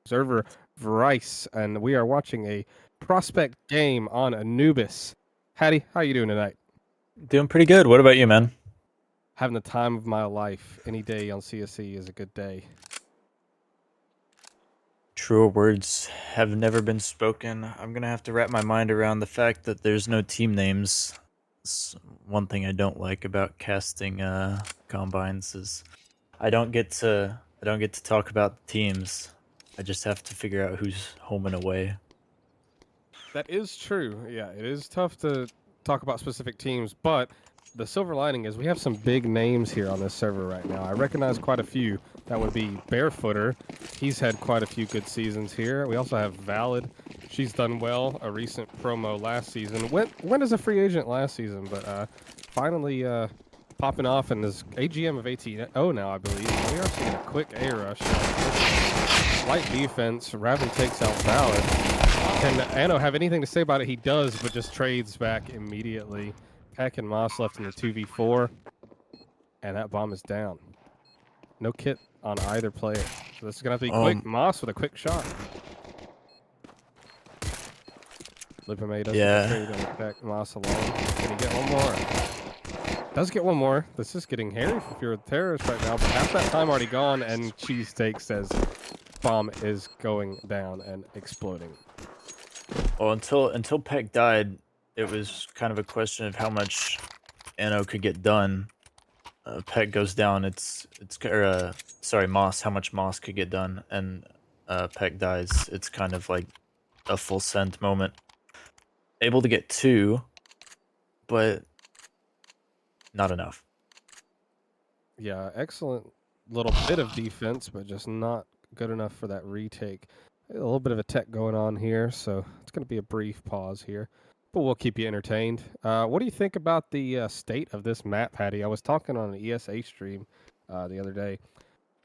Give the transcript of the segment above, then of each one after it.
Observer Vrice, and we are watching a prospect game on Anubis. Hattie, how you doing tonight? Doing pretty good. What about you, man? Having the time of my life. Any day on CSC is a good day. Truer words have never been spoken. I'm gonna have to wrap my mind around the fact that there's no team names. It's one thing I don't like about casting combines is I don't get to talk about the teams. I just have to figure out who's home and away. That is true. Yeah, it is tough to talk about specific teams, but the silver lining is we have some big names here on this server right now. I recognize quite a few. That would be Barefooter. He's had quite a few good seasons here. We also have Valid. She's done well. A recent promo last season. Went as a free agent last season, but finally popping off and is AGM of 18-0 now, I believe. We are seeing a quick A rush. Light defense. Raven takes out Valid. Can Anno have anything to say about it? He does, but just trades back immediately. Peck and Moss left in the 2v4, and that bomb is down. No kit on either player. So this is going to have to be quick. Moss with a quick shot. Lipame does get the trade on Peck. Moss alone. Can he get one more? Does get one more. This is getting hairy for Fear of the Terrorists right now, but half that time already gone, and Cheesesteak says bomb is going down and exploding. Well, until Peck died, it was kind of a question of how much Anno could get done. Peck goes down. Sorry, Moss. How much Moss could get done, and Peck dies. It's kind of like a full send moment. Able to get 2, but not enough. Yeah, excellent little bit of defense, but just not good enough for that retake. A little bit of a tech going on here, so it's going to be a brief pause here, but we'll keep you entertained. What do you think about the state of this map, Hattie? I was talking on an ESA stream the other day.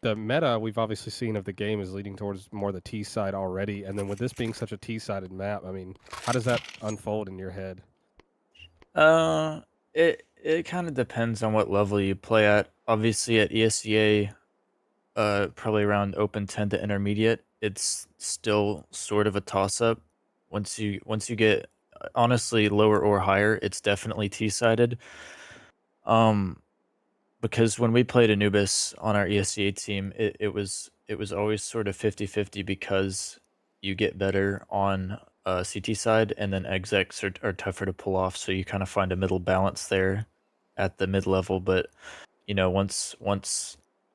The meta we've obviously seen of the game is leading towards more the T side already, and then with this being such a T-sided map, I mean, how does that unfold in your head? It kind of depends on what level you play at. Obviously, at ESEA, probably around Open 10 to Intermediate, it's still sort of a toss-up. Once you get honestly lower or higher, it's definitely T-sided. Because when we played Anubis on our ESEA team, it was always sort of 50-50 because you get better on CT side, and then execs are tougher to pull off, so you kind of find a middle balance there at the mid level. But once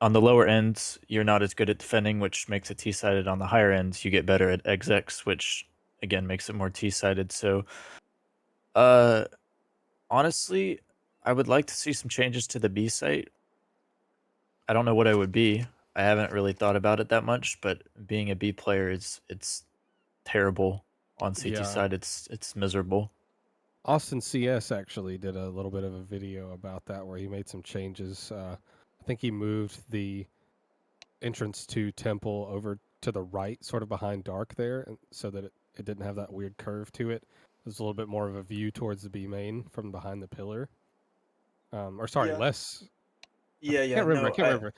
on the lower ends, you're not as good at defending, which makes it T-sided. On the higher ends, you get better at execs, which again makes it more T-sided. So, honestly, I would like to see some changes to the B site. I don't know what I would be. I haven't really thought about it that much, but being a B player it's terrible. On CT side, it's miserable. Austin CS actually did a little bit of a video about that where he made some changes. I think he moved the entrance to Temple over to the right, sort of behind Dark there, and so that it didn't have that weird curve to it. It was a little bit more of a view towards the B main from behind the pillar. Less. Yeah, I can't remember.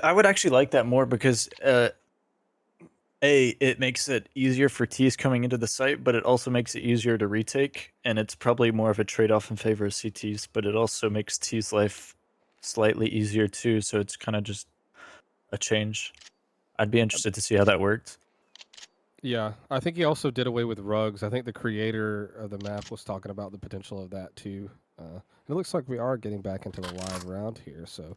I would actually like that more because it makes it easier for T's coming into the site, but it also makes it easier to retake, and it's probably more of a trade-off in favor of CTs, but it also makes T's life slightly easier too, so it's kind of just a change. I'd be interested to see how that worked. Yeah, I think he also did away with rugs. I think the creator of the map was talking about the potential of that too. It looks like we are getting back into the live round here, so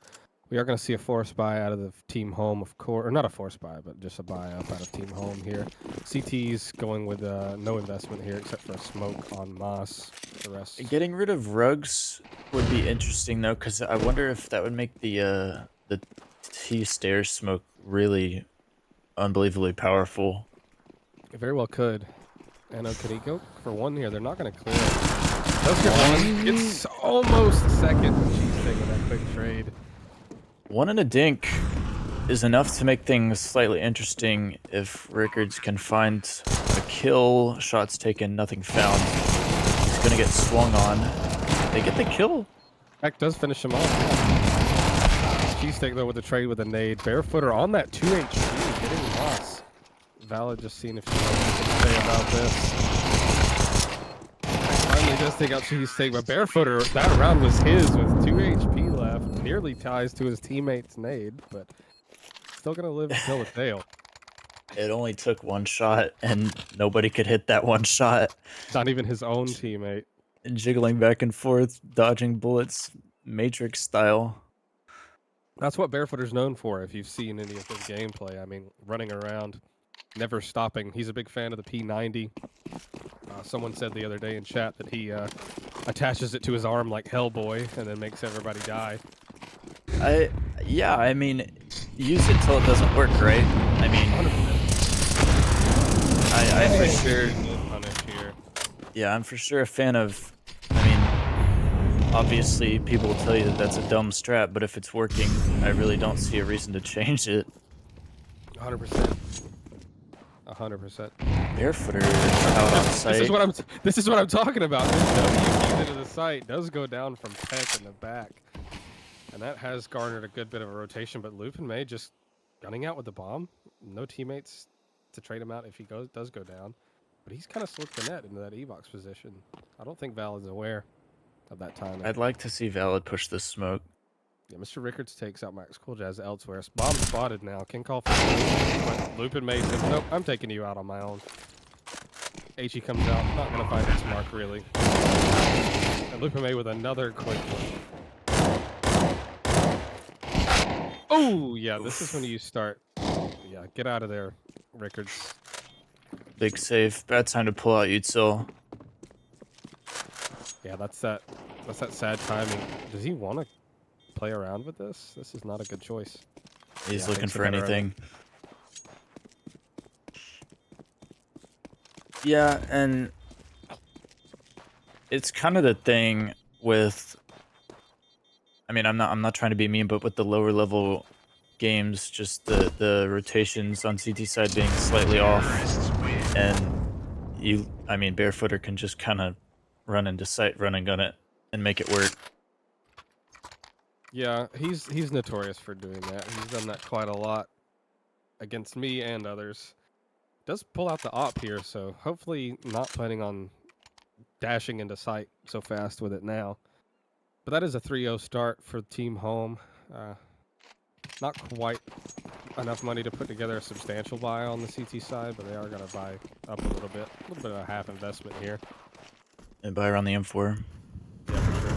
we are going to see a force buy out of the team home, of course, or not a force buy, but just a buy up out of team home here. CT's going with no investment here except for a smoke on Moss. The rest Getting rid of rugs would be interesting though, because I wonder if that would make the T stairs smoke really unbelievably powerful. it very well could. And can he go for one here? They're not going to clear it. Does get one. It's almost second. She's taking that quick trade. One and a dink is enough to make things slightly interesting if Rickards can find a kill. Shots taken, nothing found. He's gonna get swung on. They get the kill. Peck does finish him off. Cheesesteak though with the trade with a nade. Barefooter on that 2 HP, getting lost. Valid just seeing if she has anything to say about this. Finally does take out Cheesesteak, but Barefooter, that round was his with 2 HP left. Nearly ties to his teammate's nade, but still going to live to tell the tale. It only took one shot, and nobody could hit that one shot. Not even his own teammate. And jiggling back and forth, dodging bullets, Matrix style. That's what Barefooter's known for, if you've seen any of his gameplay. I mean, running around, never stopping. He's a big fan of the P90. Someone said the other day in chat that he attaches it to his arm like Hellboy and then makes everybody die. Yeah, I mean, use it till it doesn't work, right? I mean, 100%. I for sure. Here. Yeah, I'm for sure a fan of. I mean, obviously, people will tell you that that's a dumb strat, but if it's working, I really don't see a reason to change it. 100%. 100%. Barefooter out on site. This is what I'm talking about. This W into the site does go down from Peck in the back, and that has garnered a good bit of a rotation. But Lupin May just gunning out with the bomb. No teammates to trade him out if he does go down. But he's kind of slipped the net into that E-box position. I don't think Valid's aware of that timing. I'd like to see Valid push this smoke. Yeah, Mr. Rickards takes out Max Cool Jazz elsewhere. Bomb spotted now. King call for Lupin May says, nope, I'm taking you out on my own. HE comes out, not going to find its mark, really. And Lupin May with another quick one. Oh, yeah, this is when you start. Yeah, get out of there, Rickards. Big save. Bad time to pull out Utsil. Yeah, that's that sad timing. Does he want to play around with this? This is not a good choice. He's looking for anything. Yeah, and it's kind of the thing with, I mean, I'm not trying to be mean, but with the lower level games, just the rotations on CT side being slightly off, and I mean, Barefooter can just kind of run into sight, run and gun it, and make it work. Yeah, he's notorious for doing that. He's done that quite a lot against me and others. Does pull out the op here, so hopefully not planning on dashing into sight so fast with it now. But that is a 3-0 start for Team Home. Not quite enough money to put together a substantial buy on the CT side, but they are going to buy up a little bit of a half investment here. And buy around the M4. Yeah, for sure.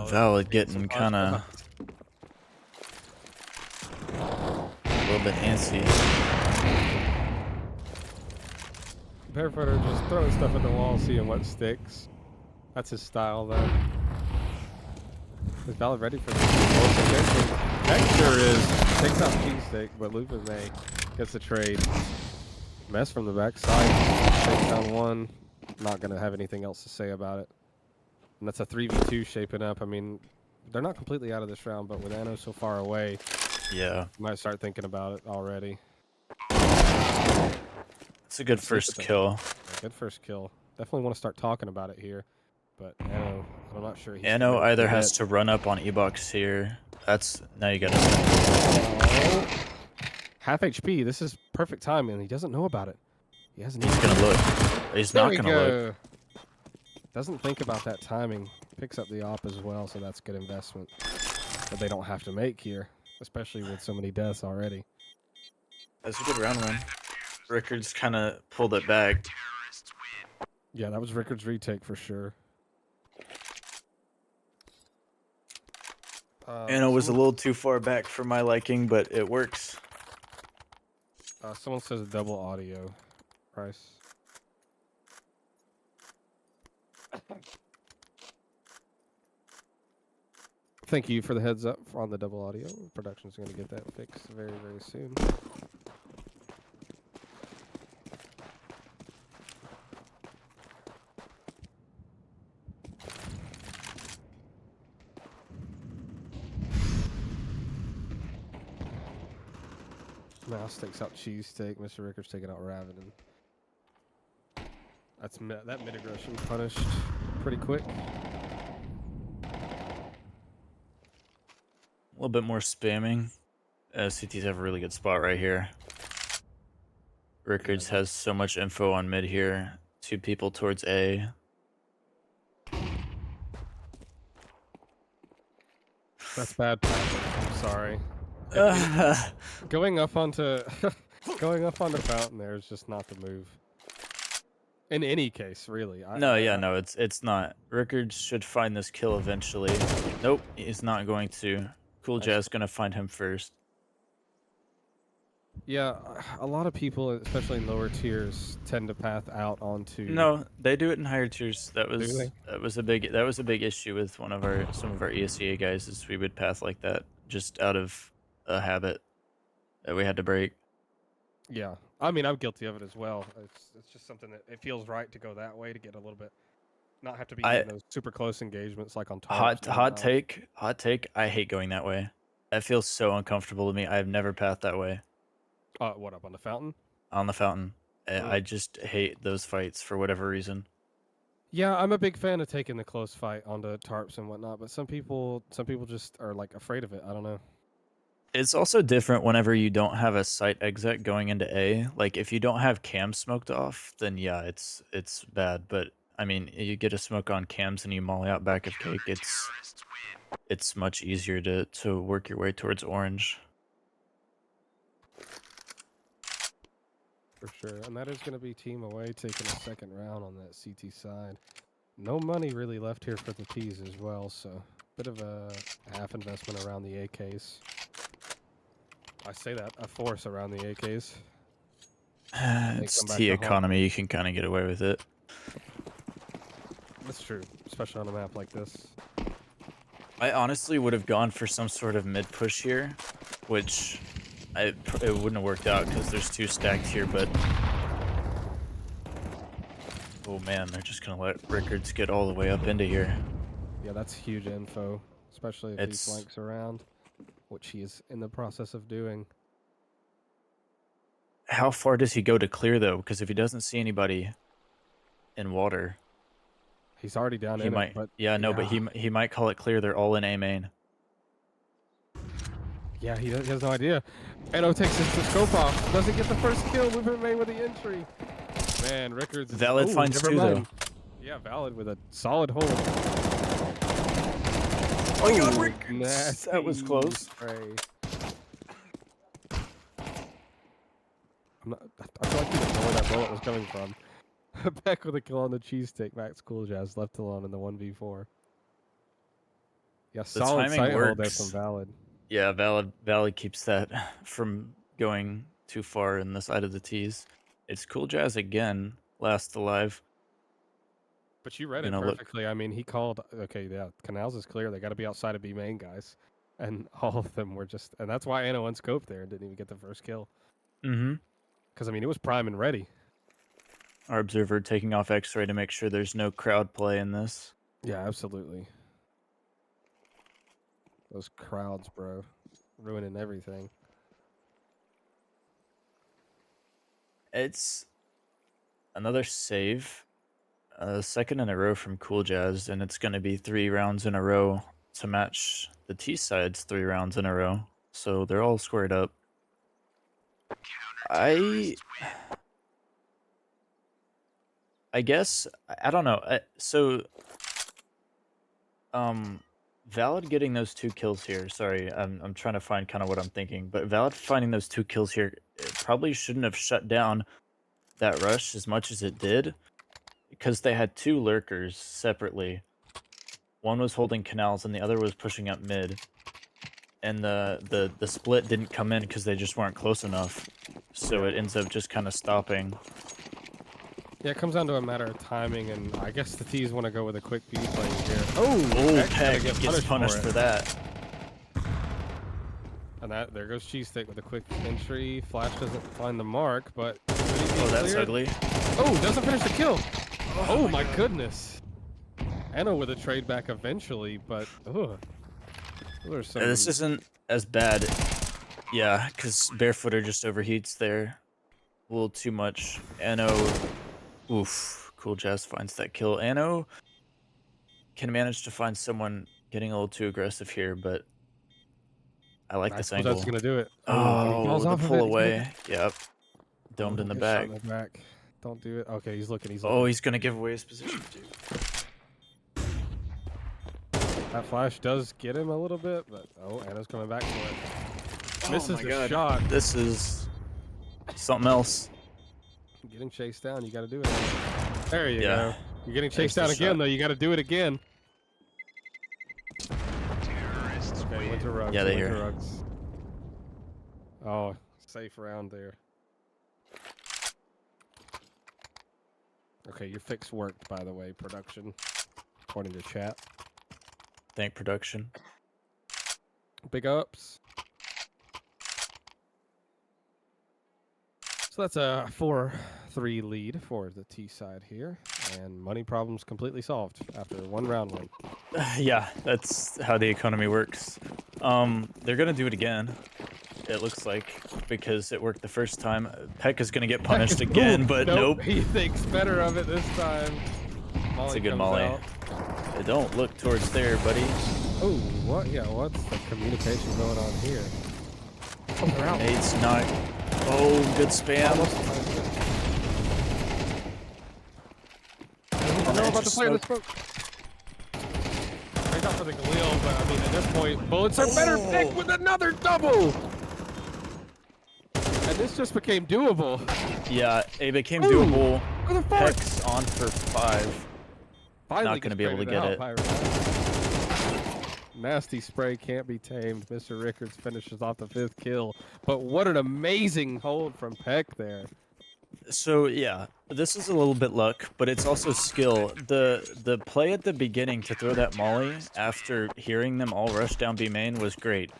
Valid getting kind of a little bit antsy. Barefooter just throwing stuff at the wall, seeing what sticks. That's his style, though. Is Valid ready for this? Next sure is. Takes out Cheesesteak, but Lupin May gets the trade. Mess from the backside. Takes down one. Not going to have anything else to say about it. And that's a 3v2 shaping up. I mean, they're not completely out of this round, but with Anno so far away, yeah, you might start thinking about it already. It's a good first kill. Yeah, good first kill. Definitely want to start talking about it here, but Anno, I'm not sure. Anno either has to run up on E-box here. That's now you got to. Half HP. This is perfect timing. He doesn't know about it. He hasn't. He's gonna look. He's not gonna look. Doesn't think about that timing. Picks up the op as well, so that's good investment that they don't have to make here, especially with so many deaths already. That's a good round one. Rickards kind of pulled it back. Yeah, that was Rickards' retake for sure. Anno was a little too far back for my liking, but it works. Someone says double audio. Price. Thank you for the heads up on the double audio. Production's going to get that fixed very, very soon. Mouse takes out Cheesesteak. Mr. Rickards taking out Raven. That mid aggression punished pretty quick. little bit more spamming. CTs have a really good spot right here. Rickards has so much info on mid here. 2 people towards A. That's bad passing. I'm sorry. Going up onto going up onto fountain there is just not the move. In any case, really. No, yeah, no, it's not. Rickards should find this kill eventually. Nope, he's not going to. Cool Jazz gonna find him first. Yeah, a lot of people, especially in lower tiers, tend to path out onto. No, they do it in higher tiers. Do they? That was a big issue with some of our ESEA guys is we would path like that just out of a habit that we had to break. Yeah, I mean, I'm guilty of it as well. It's just something that it feels right to go that way to get a little bit, not have to be getting those super close engagements like on tarps. Hot take. I hate going that way. That feels so uncomfortable to me. I've never pathed that way What up on the fountain? on the fountain. I just hate those fights for whatever reason. Yeah, I'm a big fan of taking the close fight onto tarps and whatnot, but some people just are like afraid of it. I don't know. It's also different whenever you don't have a site exit going into A. Like if you don't have cams smoked off, then yeah, it's bad. But I mean, you get a smoke on cams and you molly out back of cake. It's much easier to work your way towards orange. For sure, and that is going to be team away taking a second round on that CT side. No money really left here for the T's as well, so bit of a half investment around the AKs. I say that, a force around the AKs. It's T economy, you can kind of get away with it. That's true, especially on a map like this. I honestly would have gone for some sort of mid push here, which it wouldn't have worked out because there's 2 stacked here, but oh man, they're just gonna let Rickards get all the way up into here. Yeah, that's huge info, especially if he flanks around, which he is in the process of doing. How far does he go to clear though? Because if he doesn't see anybody in water, he's already down in it. But but he might call it clear. They're all in A main. Yeah, he has no idea. Eno takes his scope off. Doesn't get the first kill. Moving away with the entry. Man, Rickards. Valid finds 2 though. Yeah, Valid with a solid hold. Oh my God, Rickards! That was close. Spray. I feel like you didn't know where that bullet was coming from. Back with a kill on the cheesesteak. Max Cool Jazz left alone in the 1v4. Yeah, solid sight hold there from Valid. Yeah, Valid keeps that from going too far in the side of the T's. It's Cool Jazz again, last alive. But you read it perfectly. I mean, he called, okay, yeah, Canals is clear. They got to be outside of B main, guys. And all of them were just, and that's why Anna unscoped there and didn't even get the first kill. Mm-hmm. Because, I mean, it was prime and ready. Our observer taking off X-ray to make sure there's no crowd play in this. Yeah, absolutely. Those crowds, bro. Ruining everything. It's another save. Second in a row from Cool Jazz, and it's going to be 3 rounds in a row to match the T side's 3 rounds in a row. So they're all squared up. I guess I don't know. Valid getting those 2 kills here. Sorry, I'm trying to find kind of what I'm thinking, but Valid finding those 2 kills here, it probably shouldn't have shut down that rush as much as it did, because they had 2 lurkers separately. One was holding canals and the other was pushing up mid. And the split didn't come in because they just weren't close enough. So it ends up just kind of stopping. Yeah, it comes down to a matter of timing, and I guess the T's want to go with a quick B play here. Peck gets punished for that. And there goes Cheesesteak with a quick entry. Flash doesn't find the mark, but... that's ugly. Oh, doesn't finish the kill. Oh my goodness. Anna with a trade back eventually, but... This isn't as bad. Yeah, because Barefooter just overheats there. A little too much. Anno... Oof. Cool Jazz finds that kill. Anno can manage to find someone getting a little too aggressive here, but I like Max this Cool Jazz is angle. gonna do it. Oh, but he Oh, falls the off of pull it. He's gonna get, away. Yep. oh, Domed in he'll the get shot in bag. the back. Don't do it. Okay, he's looking. He's Oh, looking. he's gonna give away his position too. That flash does get him a little bit, but oh, Anna's coming back for it. Oh Misses my the god. shot. This is something else. Getting chased down, you got to do it. There you Yeah. go. You're getting There's chased the down again, shot. though. You got to do it again. Okay, he went to Rugs. Yeah, He they went to hear. Rugs. Oh, safe round there. Okay, your fix worked, by the way, production, according to chat. Thank production. Big ups. So that's a 4-3 lead for the T side here, and money problems completely solved after one round win. Yeah, that's how the economy works. They're gonna do it again. It looks like, because it worked the first time. Peck is gonna get punished again, but nope. He thinks better of it this time. Molly It's a good comes molly. out. Don't look towards there, buddy. Oh, what? Yeah, what's the communication going on here? Oh, they're out. Nate's not. Oh, good spam. I know about to play in the smoke. He's out for the Galil, but I mean, at this point, bullets are better. Pick with another double. And this just became doable. Yeah, it became Ooh, doable. for the fourth. Peck's on for 5. Finally Not gonna be able to get it. Nasty spray can't be tamed. Mr. Rickards finishes off the 5th kill. But what an amazing hold from Peck there. So yeah, this is a little bit luck, but it's also skill. The play at the beginning to throw that molly after hearing them all rush down B main was great.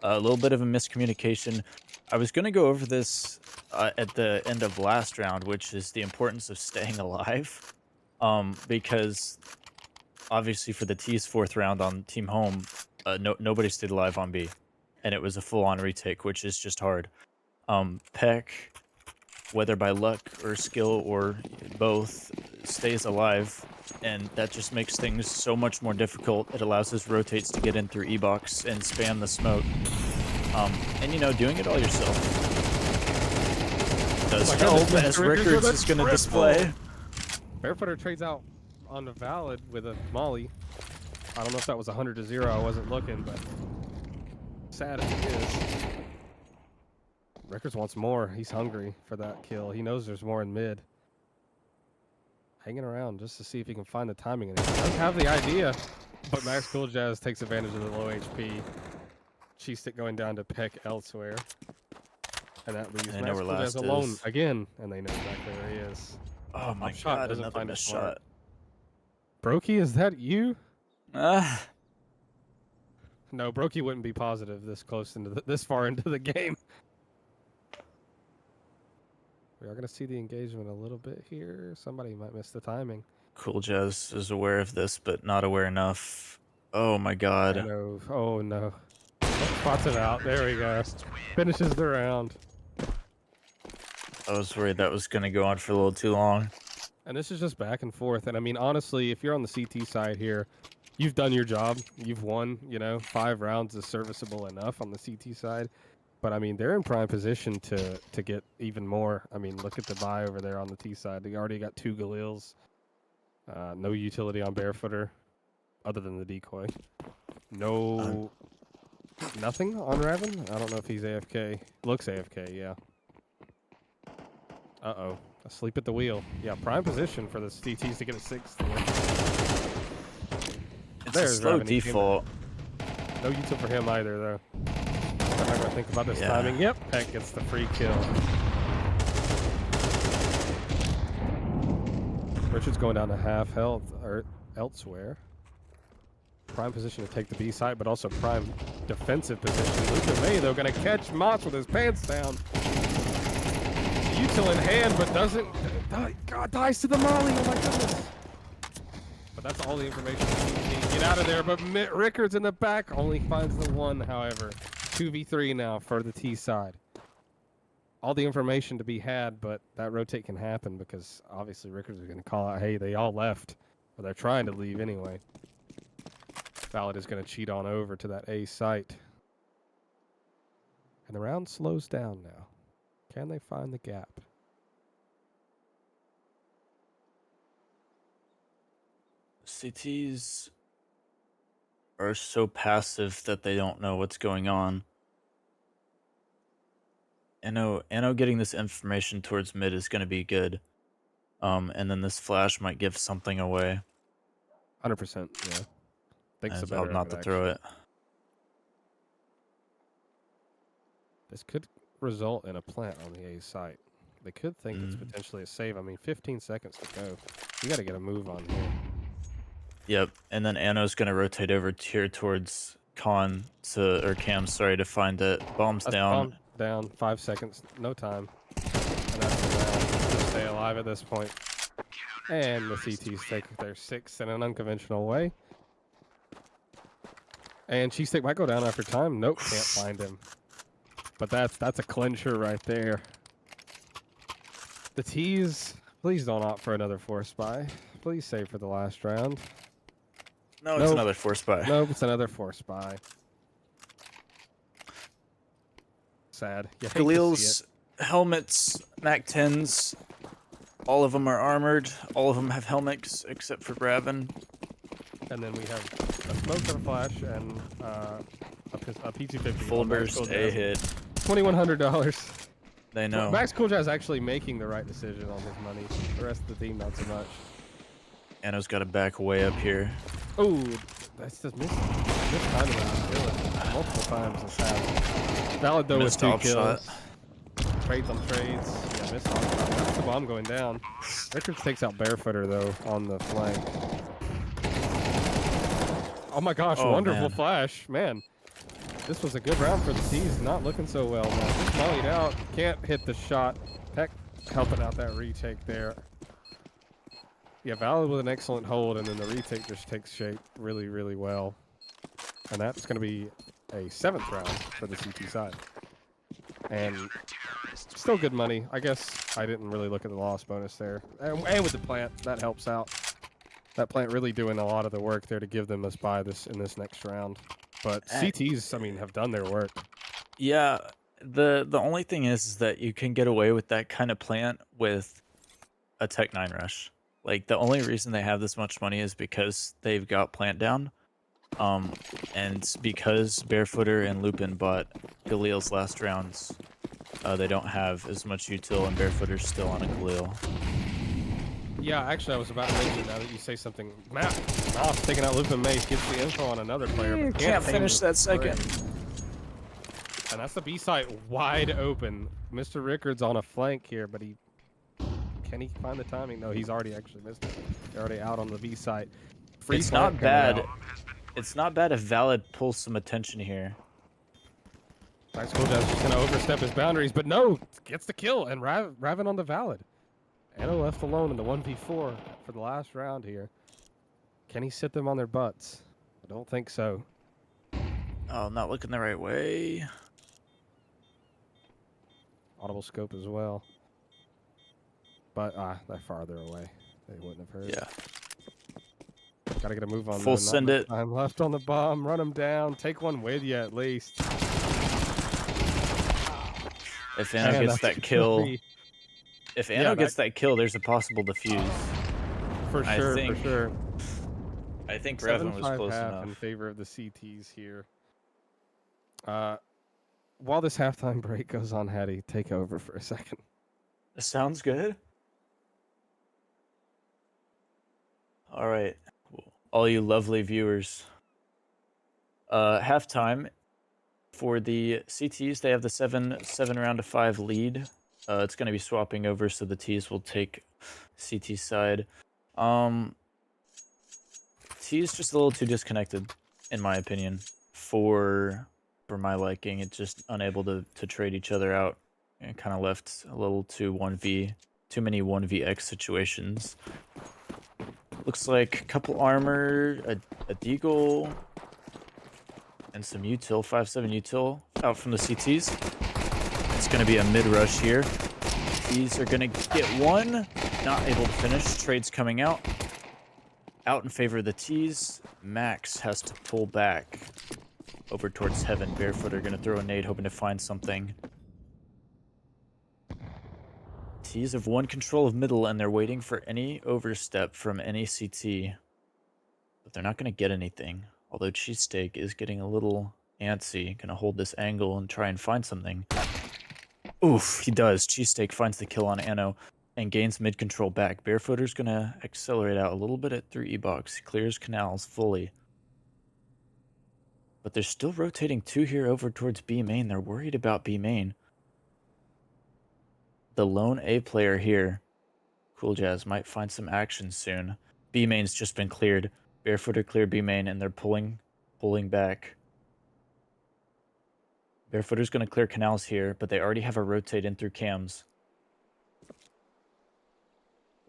A little bit of a miscommunication. I was gonna go over this at the end of last round, which is the importance of staying alive, because obviously for the T's 4th round on team home, nobody stayed alive on B, and it was a full-on retake, which is just hard. Peck, whether by luck or skill or both, stays alive, and that just makes things so much more difficult. It allows his rotates to get in through E-box and spam the smoke. And you know, doing it all yourself does help, as Rickards is going to display. Barefooter trades out on the Valid with a molly. I don't know if that was 100-0. I wasn't looking, but sad as it is. Rickards wants more. He's hungry for that kill. He knows there's more in mid. Hanging around just to see if he can find the timing. And he does have the idea, but Max Cool Jazz takes advantage of the low HP. Cheese stick going down to Peck elsewhere. And that leaves Max Cool Jazz alone again. And they know exactly where he is. Oh my god, another missed shot. Brokey, is that you? Ah. No, Brokey wouldn't be positive this close into this far into the game. We are going to see the engagement a little bit here. Somebody might miss the timing. Cool Jazz is aware of this, but not aware enough. Oh my god. I know. Oh no. Spots it out. There we go. Finishes the round. I was worried that was going to go on for a little too long. And this is just back and forth. And I mean, honestly, if you're on the CT side here, you've done your job. You've won, 5 rounds is serviceable enough on the CT side. But I mean, they're in prime position to get even more. I mean, look at the buy over there on the T side. They already got 2 Galils. No utility on Barefooter other than the decoy. No... Nothing on Raven? I don't know if he's AFK. Looks AFK, yeah. Uh-oh. Asleep at the wheel. Yeah, prime position for the CTs to get a 6th. It's a slow default. No util for him either, though. I'm not going to think about this timing. Yep, Peck gets the free kill. Richard's going down to half health or elsewhere. Prime position to take the B side, but also prime defensive position. Luca May, though, going to catch Moss with his pants down. Util in hand, but doesn't... God, dies to the molly. Oh, my goodness. But that's all the information we need to get out of there. But Rickards in the back only finds the 1, however. 2v3 now for the T side. All the information to be had, but that rotate can happen because obviously Rickards is going to call out, hey, they all left. Or they're trying to leave anyway. Valid is going to cheat on over to that A site. And the round slows down now. Can they find the gap? CTs are so passive that they don't know what's going on. Anno getting this information towards mid is going to be good. And then this flash might give something away. 100%, yeah. Thinks the It's hard better not of to it, throw actually. it. This could result in a plant on the A site. They could think it's potentially a save. I mean, 15 seconds to go. You got to get a move on here. Yep, and then Anno's gonna rotate over here towards Cam, sorry, to find it. Bomb's That's down. bomb down. 5 seconds. No time. And that's the round. Just stay alive at this point. And the CTs take their 6th in an unconventional way. And Cheesesteak might go down after time. Nope, can't find him. But that's a clincher right there. The T's, please don't opt for another force buy. Please save for the last round. No, it's another force buy. Nope, it's another force buy. Sad. You hate to see Galil's helmets, Mac 10s, all of them are armored. All of them have helmets except for Bravin. And then we have a smoke and a flash and a P250. Full burst, a hit. $2,100. They know. Max Coolja's actually making the right decision on his money. The rest of the team, not so much. Anno's got to back way up here. Oh, that's just missing. This time around, multiple times this happened. Valid though with 2 kills. Trades on trades. Yeah, missed on. That's the bomb going down. Richards takes out Barefooter though on the flank. Oh my gosh, wonderful flash, man. This was a good round for the T's. Not looking so well now. Just mollied out. Can't hit the shot. Peck helping out that retake there. Yeah, Valid with an excellent hold, and then the retake just takes shape really, really well. And that's going to be a 7th round for the CT side. And still good money. I guess I didn't really look at the loss bonus there. And with the plant, that helps out. That plant really doing a lot of the work there to give them a spy in this next round. But CTs, I mean, have done their work. Yeah, the only thing is that you can get away with that kind of plant with a Tech 9 rush. Like, the only reason they have this much money is because they've got plant down. And because Barefooter and Lupin bought Galil's last rounds, they don't have as much util, and Barefooter's still on a Galil. Yeah, actually, I was about to mention now that you say something. Matt, Moss taking out Lupin Mace, gets the info on another player, but Can't finish that second. And that's the B site wide open. Mr. Rickards on a flank here, but can he find the timing? No, he's already actually missed it. They're already out on the B site. It's not bad. It's not bad if Valid pulls some attention here. Max Coolja's just going to overstep his boundaries, but no, gets the kill, and Raven on the Valid. Anno left alone in the 1v4 for the last round here. Can he sit them on their butts? I don't think so. Oh, not looking the right way. Audible scope as well. But, they're farther away. They wouldn't have heard. Yeah. Gotta get a move on. Full send it. Time left on the bomb. Run him down. Take one with you at least. If Anno gets that kill... If Anno gets that kill, there's a possible defuse. For sure, for sure. I think Raven was close enough. In favor of the CTs here. While this halftime break goes on, Hattie, take over for a second. Sounds good. All right, all you lovely viewers. Halftime for the CTs. They have the 7 round to 5 lead. It's going to be swapping over, so the T's will take CT side. T is just a little too disconnected, in my opinion, for my liking. It's just unable to trade each other out, and kind of left a little too many 1vx situations. Looks like a couple armor, a deagle, and some util, 5-7 util out from the CTs. It's going to be a mid-rush here. These are going to get one. Not able to finish. Trades coming out. Out in favor of the T's. Max has to pull back. over towards heaven. Barefoot are going to throw a nade, hoping to find something. T's have won control of middle, and they're waiting for any overstep from any CT. But they're not going to get anything. Although Cheesesteak is getting a little antsy. Going to hold this angle and try and find something. Oof, he does. Cheesesteak finds the kill on Anno and gains mid-control back. Barefooter's going to accelerate out a little bit at 3 E-box. He clears canals fully. But they're still rotating 2 here over towards B main. They're worried about B main. The lone A player here, Cool Jazz, might find some action soon. B main's just been cleared. Barefooter cleared B main, and they're pulling back. Barefooter's going to clear canals here, but they already have a rotate in through cams.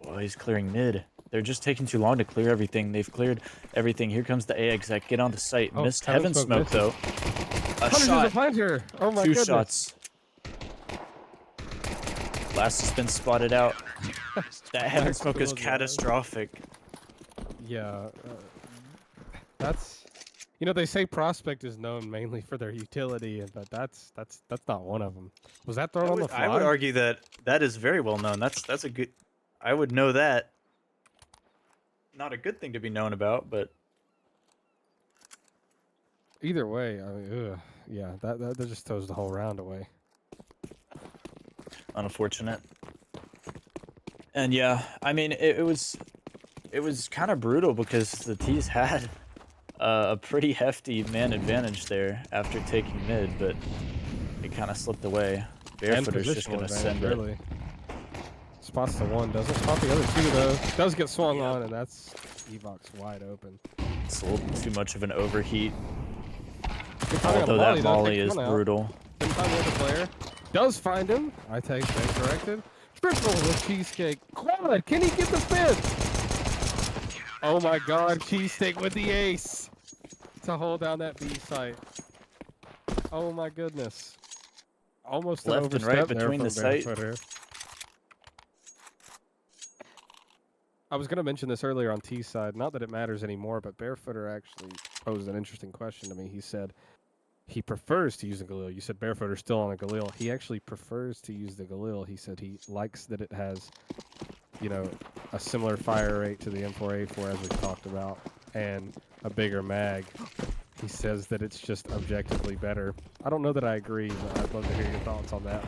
Oh, he's clearing mid. They're just taking too long to clear everything. They've cleared everything. Here comes the A exec. Get on the site. Oh, Missed Heaven Smoke, though. A Punishes shot. the planter. Oh my 2 goodness. shots. Last has been spotted out. That Heaven Smoke is catastrophic. Yeah. That's... You know, they say Prospect is known mainly for their utility, but that's not one of them. Was that thrown on the fly? I would argue that that is very well known. That's a good... I would know that. Not a good thing to be known about, but... Either way, I mean, yeah, that just throws the whole round away. Unfortunate. And yeah, I mean, it was kind of brutal because the T's had a pretty hefty man advantage there after taking mid, but it kind of slipped away. Barefooter's just going to send it. Spots the one, doesn't spot the other 2 though. Does get swung on, and that's Evox wide open. It's a little too much of an overheat. Although that Molly is brutal. Didn't find the other player. Does find him. I take that corrected. Triple with Cheesecake. Quad, can he get the spin? Oh my god, Cheesesteak with the ace to hold down that B site. Oh my goodness. Almost left and right between the site. I was going to mention this earlier on T's side. Not that it matters anymore, but Barefooter actually posed an interesting question to me. He said he prefers to use a Galil. You said Barefooter's still on a Galil. He actually prefers to use the Galil. He said he likes that it has, you know, a similar fire rate to the M4A4 as we've talked about, and a bigger mag. He says that it's just objectively better. I don't know that I agree, but I'd love to hear your thoughts on that.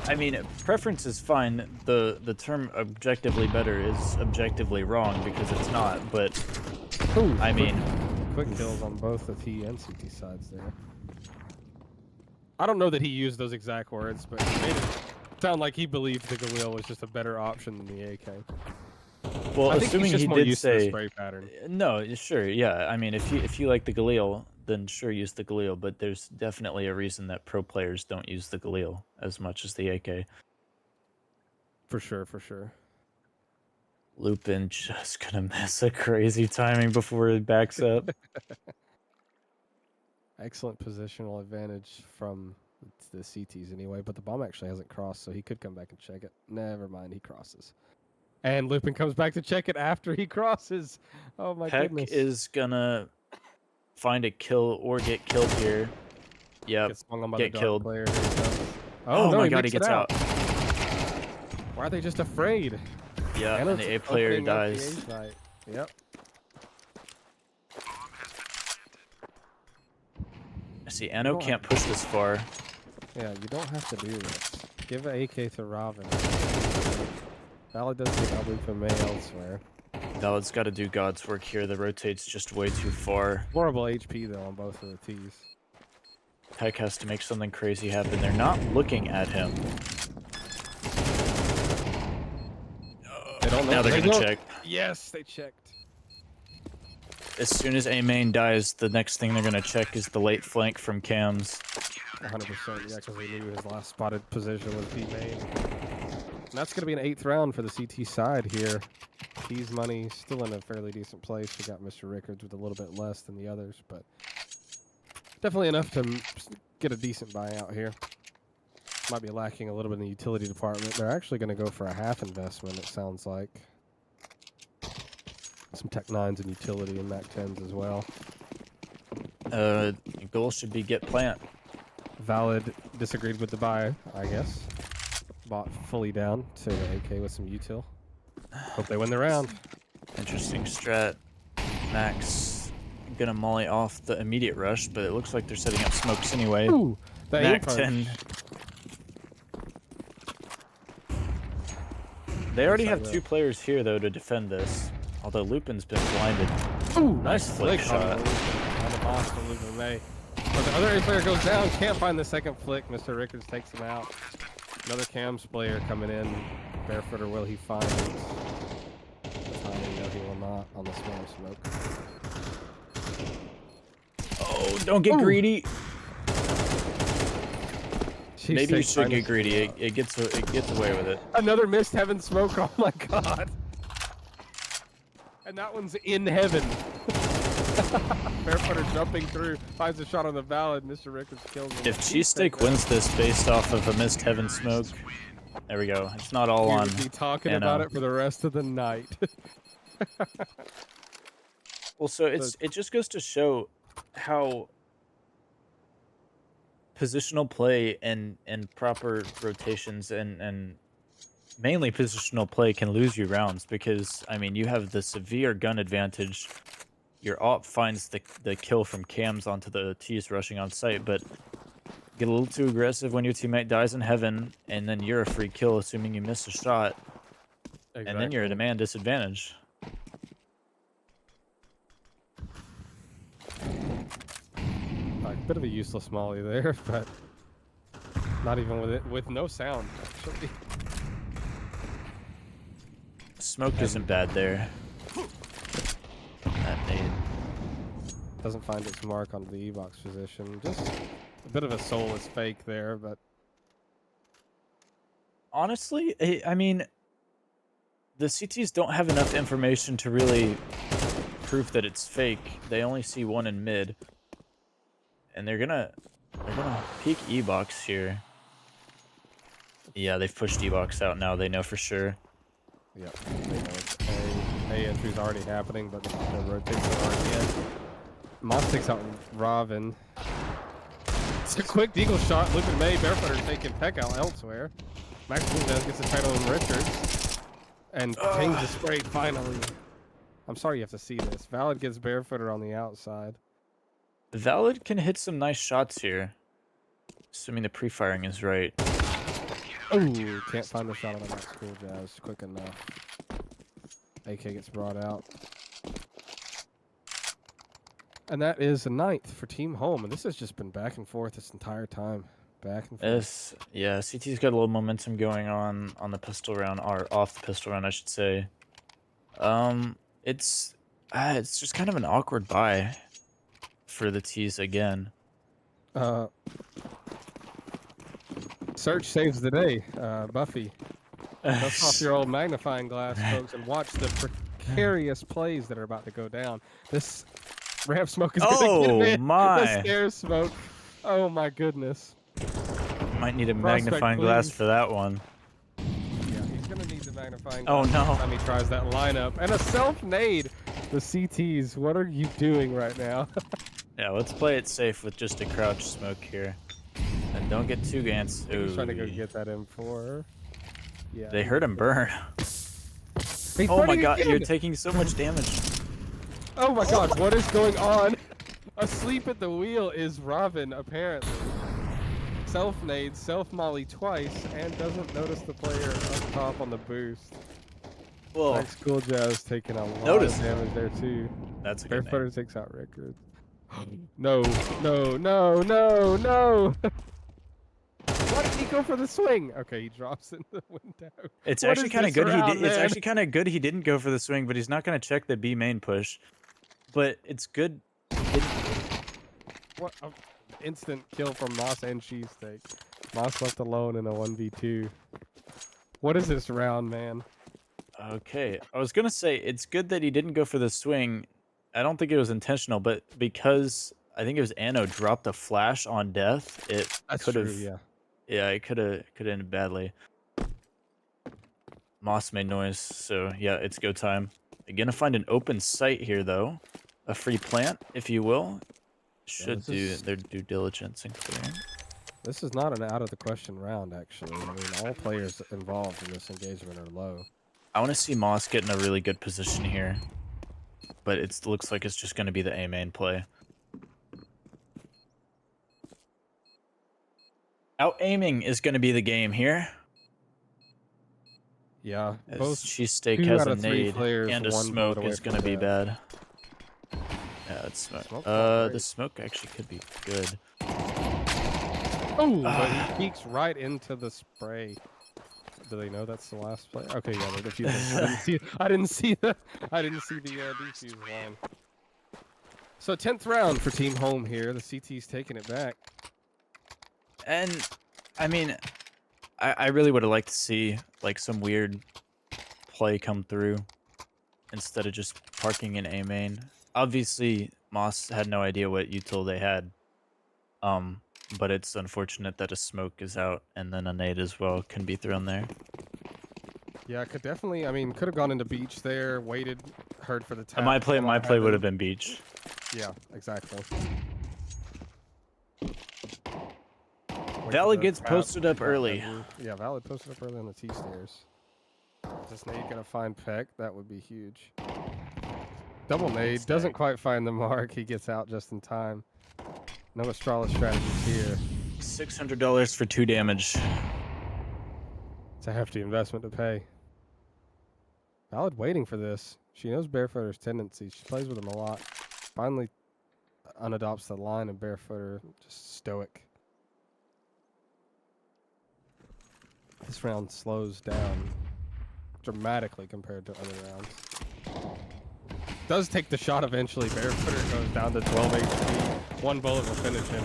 I mean, preference is fine. The term objectively better is objectively wrong because it's not, but Ooh, I mean... Quick kills on both the T and CT sides there. I don't know that he used those exact words, but he made it sound like he believed the Galil was just a better option than the AK. Well, I think assuming he's just he more did used to the say... spray pattern. No, sure, yeah. I mean, if you like the Galil, then sure, use the Galil, but there's definitely a reason that pro players don't use the Galil as much as the AK. For sure, for sure. Lupin just gonna miss a crazy timing before it backs up. Excellent positional advantage from the CTs anyway, but the bomb actually hasn't crossed, so he could come back and check it. Never mind, he crosses. And Lupin comes back to check it after he crosses. Oh my goodness. Peck is gonna find a kill or get killed here. Yep, get killed. Player. Oh no, my god, he gets out. Why are they just afraid? Yeah, and the A player dies. Yep. See, Anno can't push this far. Yeah, you don't have to do this. Give an AK to Robin. Valid doesn't get ugly from May elsewhere. Valid's got to do God's work here. The rotate's just way too far. Horrible HP, though, on both of the Ts. Peck has to make something crazy happen. They're not looking at him. They don't know. Now they're going to check. Yes, they checked. As soon as A main dies, the next thing they're going to check is the late flank from cams. 100%, yeah, because they knew his last spotted position was B main. And that's going to be an 8th round for the CT side here. T's money still in a fairly decent place. We got Mr. Rickards with a little bit less than the others, but definitely enough to get a decent buyout here. Might be lacking a little bit in the utility department. They're actually going to go for a half investment, it sounds like. Some Tech 9s and utility and Mac 10s as well. Goal should be get plant. Valid disagreed with the buy, I guess. Bought fully down to the AK with some util. Hope they win the round. Interesting strat. Max gonna molly off the immediate rush, but it looks like they're setting up smokes anyway. Ooh, the aim Mac punch. 10. They already have Inside 2 players here though to defend this. Although Lupin's been blinded. Ooh, Nice flick shot. On the boss from Lupin May. But the other A player goes down, can't find the second flick. Mr. Rickards takes him out. Another Cams player coming in. Barefoot, or will he find it? No, he will not on the small smoke. Oh, don't get greedy. Jeez, Maybe you take should get finest greedy. shot. It gets away with it. Another missed heaven smoke. Oh my god. And that one's in heaven. Barefooter jumping through, finds a shot on the Valid. Mr. Rickards kills him. If Cheesesteak wins this based off of a missed heaven smoke, there we go. It's not all We on. would be talking about it for the rest of the night. Well, so it just goes to show how positional play and proper rotations and mainly positional play can lose you rounds, because I mean you have the severe gun advantage. Your op finds the kill from cams onto the T's rushing on site, but get a little too aggressive when your teammate dies in heaven, and then you're a free kill assuming you miss a shot, and then you're at a man disadvantage. A bit of a useless molly there, but not even with no sound actually. Smoke isn't bad there. That nade. Doesn't find its mark on the E-box position. Just a bit of a soulless fake there, but Honestly, I mean, the CTs don't have enough information to really prove that it's fake. They only see one in mid, and they're gonna peek E-box here. Yeah, they've pushed E-box out now. They know for sure. yep. They know it's A entry's already happening, but the rotates are already in. Moss takes out Robin. It's a quick deagle shot. Look at May. Barefooter taking Peck out elsewhere. Max Cooldown gets the title on Richards. And change the spray finally. I'm sorry you have to see this. Valid gets Barefooter on the outside. Valid can hit some nice shots here, assuming the pre-firing is right. Oh, can't find the shot on the Max Cool Jazz quick enough. AK gets brought out. And that is a 9th for Team Home. And this has just been back and forth this entire time. Back and forth. Yeah, CT's got a little momentum going on the pistol round, or off the pistol round, I should say. It's just kind of an awkward buy for the T's again. Search saves the day. Buffy. Dust off your old magnifying glass, folks, and watch the precarious plays that are about to go down. This ramp smoke is going to get in. My! The stairs smoke. Oh my goodness. Might need a Prospect, magnifying glass please. for that one. Yeah, he's going to need the magnifying Oh, glass no. next time he tries that lineup. And a self-nade. The CTs, what are you doing right now? Yeah, let's play it safe with just a crouch smoke here. And don't get too gants. He's trying to go get that M4. Yeah. They heard him burn. He's Oh my burning god, again! you're taking so much damage. Oh my god, what is going on? Asleep at the wheel is Robin, apparently. Self-nade, self-molly twice, and doesn't notice the player up top on the boost. Whoa. Max Cool Jazz taking a lot Notice. of damage there too. That's a good name. Barefooter takes out Rickard. No, no, no, no, no! Why did he go for the swing? Okay, he drops in the window. It's What actually is kind of this good. round, It's man? actually kind of good he didn't go for the swing, but he's not going to check the B main push. But it's good. What instant kill from Moss and Cheesesteak. Moss left alone in a 1v2. What is this round, man? Okay, I was gonna say it's good that he didn't go for the swing. I don't think it was intentional, but because I think it was Anno dropped a flash on death, it That's could true, have. yeah. Yeah, it could have ended badly. Moss made noise, so yeah, it's go time. You're gonna find an open site here, though. A free plant, if you will. should do their due diligence in clearing. This is not an out of the question round, actually. I mean, all players involved in this engagement are low. I want to see Moss get in a really good position here, but it looks like it's just going to be the A main play. Out aiming is going to be the game here. Yeah, As both Cheesesteak 2 has out a of 3 nade players, and a one bullet smoke away is from going to be death. bad. Yeah, it's smoke. Smoke's not The great. smoke actually could be good. Oh, but he peeks right into the spray. Do they know that's the last play? Okay, yeah, they're defusing. I didn't see the defuse line. So 10th round for Team Home here. The CT's taking it back. And I mean, I really would have liked to see like some weird play come through instead of just parking in A main. Obviously, Moss had no idea what util they had. But it's unfortunate that a smoke is out and then a nade as well can be thrown there. Yeah, could definitely. I mean, could have gone into beach there, waited, heard for the tap. My play would have been beach. Yeah, exactly. Valid gets posted up early. Yeah, Valid posted up early on the T stairs. Is this nade gonna find Peck? That would be huge. Double nade doesn't quite find the mark. He gets out just in time. No Astralis strategies here. $600 for 2 damage. It's a hefty investment to pay. Valid waiting for this. She knows Barefooter's tendencies. She plays with him a lot. Finally unadopts the line of Barefooter. Just stoic. This round slows down dramatically compared to other rounds. Does take the shot eventually. Barefooter goes down to 12 HP. 1 bullet will finish him.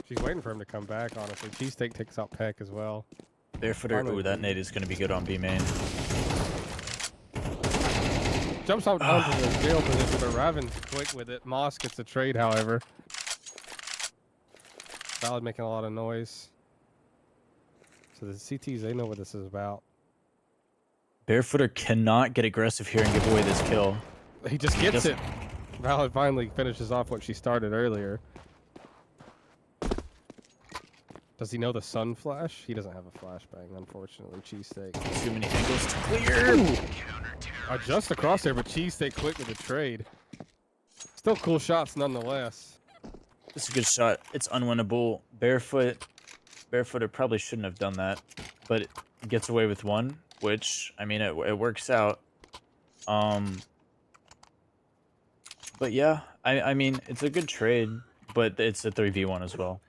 She's waiting for him to come back, honestly. Cheesesteak takes out Peck as well. Barefooter, ooh, that nade is going to be good on B main. Jumps out onto the jail position, but Raven's quick with it. Moss gets a trade, however. Valid making a lot of noise. So the CTs, they know what this is about. Barefooter cannot get aggressive here and give away this kill. He just gets it. Valid finally finishes off what she started earlier. Does he know the sun flash? He doesn't have a flashbang, unfortunately. Cheesesteak. Too many angles to clear. Ooh. Just across there, but Cheesesteak quick with the trade. Still cool shots nonetheless. This is a good shot. It's unwinnable. Barefooter probably shouldn't have done that, but it gets away with 1, which, I mean, it works out. But yeah, I mean, it's a good trade, but it's a 3v1 as well.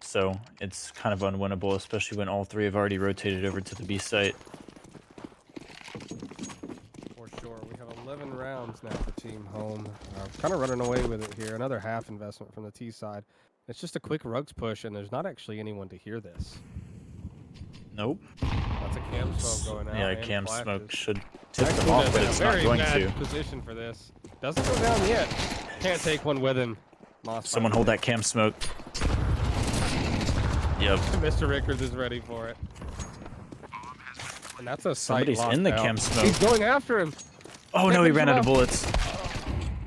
So it's kind of unwinnable, especially when all 3 have already rotated over to the B site. For sure. We have 11 rounds now for Team Home. Kind of running away with it here. Another half investment from the T side. It's just a quick rugs push, and there's not actually anyone to hear this. Nope. That's a cam smoke going out. Yeah, and cam flashes. smoke should tip them off, but it's not going to. Position for this. Doesn't go down yet. Can't take one with him. Moss Someone hold that cam smoke. Yep. Mr. Rickers is ready for it. And that's a sight. Somebody's in the cam smoke. He's going after him. Oh no, he ran out of bullets.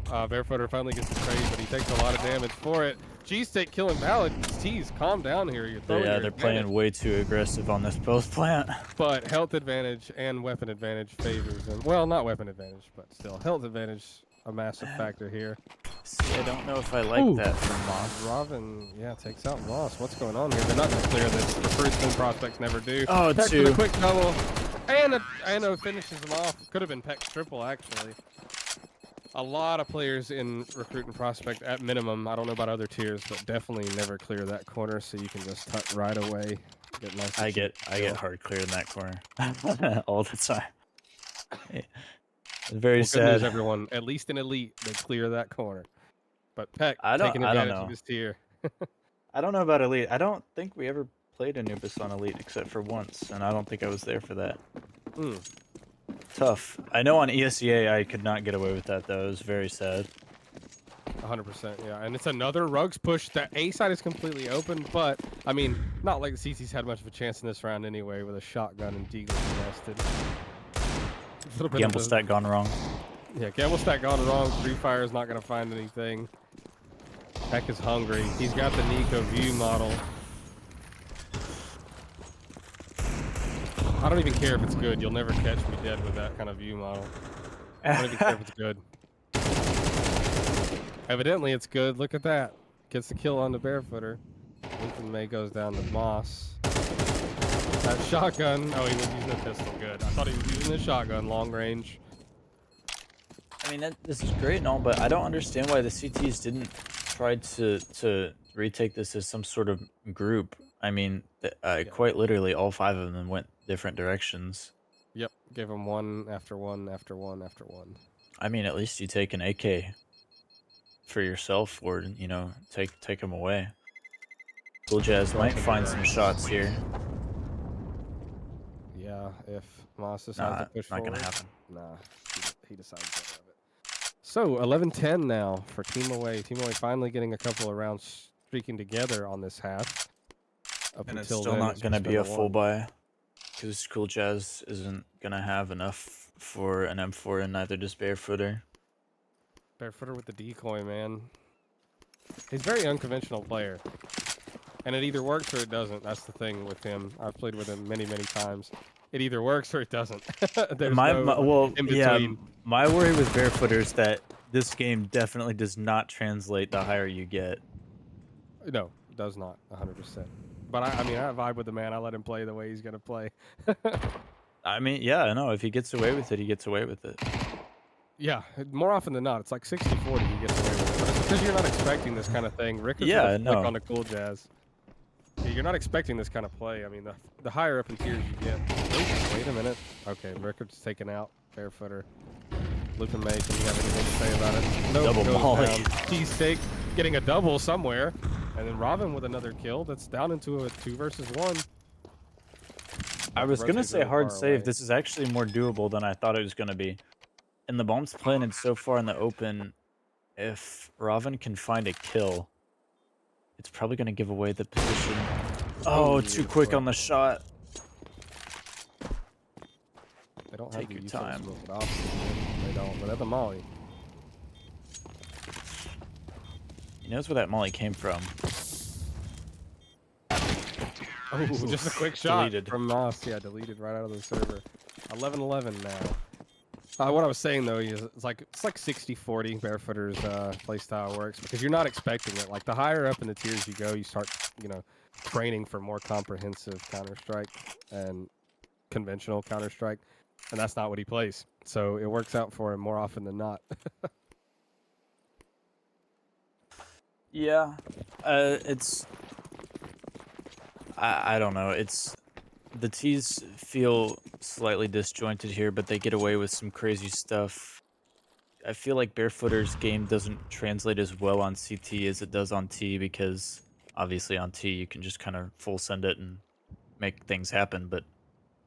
Barefooter finally gets the trade, but he takes a lot of damage for it. Cheesesteak killing Valid. Tease, calm down here. You're throwing Yeah, they're playing way too aggressive on this post plant. But health advantage and weapon advantage favors them. Well, not weapon advantage, but still health advantage, a massive factor here. See, I don't know if I like that from Moss. Robin, yeah, takes out Moss. What's going on here? They're not going to clear this. The first and prospects never do. Oh, Peck two. with a quick double. And finishes them off. Could have been Peck's triple, actually. A lot of players in Recruit and Prospect at minimum. I don't know about other tiers, but definitely never clear that corner, so you can just tut right away. Get nice. I get hard clear in that corner all the time. Very sad. Good news, everyone. At least in Elite, they clear that corner. But Peck taking advantage of his tier. I don't know about Elite. I don't think we ever played Anubis on Elite except for once, and I don't think I was there for that. Tough. I know on ESEA I could not get away with that, though. It was very sad. 100%, yeah. And it's another rugs push. The A side is completely open, but, I mean, not like the CC's had much of a chance in this round anyway with a shotgun and Deagle nested. Gamble stack gone wrong. Yeah, gamble stack gone wrong. Free Fire is not going to find anything. Heck is hungry. He's got the Nico view model. I don't even care if it's good. You'll never catch me dead with that kind of view model. I don't even care if it's good. Evidently, it's good. Look at that. Gets the kill on the barefooter. Lincoln May goes down to Moss. That shotgun. Oh, he was using a pistol. Good. I thought he was using a shotgun, long range. I mean, this is great and all, but I don't understand why the CTs didn't try to retake this as some sort of group. I mean, quite literally, all 5 of them went different directions. Yep. Gave him one after one after one after one. I mean, at least you take an AK for yourself, or you know, take him away. Cool Jazz might find some shots here. Yeah, if Moss decides to push not forward. gonna happen. Nah, he decides to have it. So 11-10 now for Team Away. Team Away finally getting a couple of rounds streaking together on this half. Up And it's until still then, not gonna be a full one. buy, because Cool Jazz isn't gonna have enough for an M4, and neither does Barefooter. Barefooter with the decoy, man. He's a very unconventional player. And it either works or it doesn't. That's the thing with him. I've played with him many, many times. It either works or it doesn't. There's no in between. My worry with Barefooter is that this game definitely does not translate the higher you get. No, it does not, 100%. But I mean, I vibe with the man. I let him play the way he's going to play. I mean, yeah, I know. If he gets away with it, he gets away with it. Yeah, more often than not, it's like 60-40 he gets away with it. But it's because you're not expecting this kind of thing. Rick is yeah, no. on the Cool Jazz. Yeah, you're not expecting this kind of play. I mean, the higher up in tiers you get. Oh, wait a minute. Okay, Rickard's taken out. Barefooter. Lupin May, can you have anything to say about it? Nope, double molly. Cheesesteak getting a double somewhere. And then Robin with another kill. That's down into a 2 versus 1. I was going to say hard save. This is actually more doable than I thought it was going to be. And the bomb's planted so far in the open. If Robin can find a kill, it's probably going to give away the position. Oh, too quick on the shot. They don't Take have your time. They don't, but at the molly. He knows where that molly came from. Oh, just a quick shot from Moss. Yeah, deleted right out of the server. 11-11 now. What I was saying though is it's like 60-40 Barefooter's playstyle works because you're not expecting it. Like the higher up in the tiers you go, you start training for more comprehensive Counter-Strike and conventional Counter-Strike, and that's not what he plays. So it works out for him more often than not. Yeah, it's. I don't know. It's the T's feel slightly disjointed here, but they get away with some crazy stuff. I feel like Barefooter's game doesn't translate as well on CT as it does on T, because obviously on T you can just kind of full send it and make things happen. But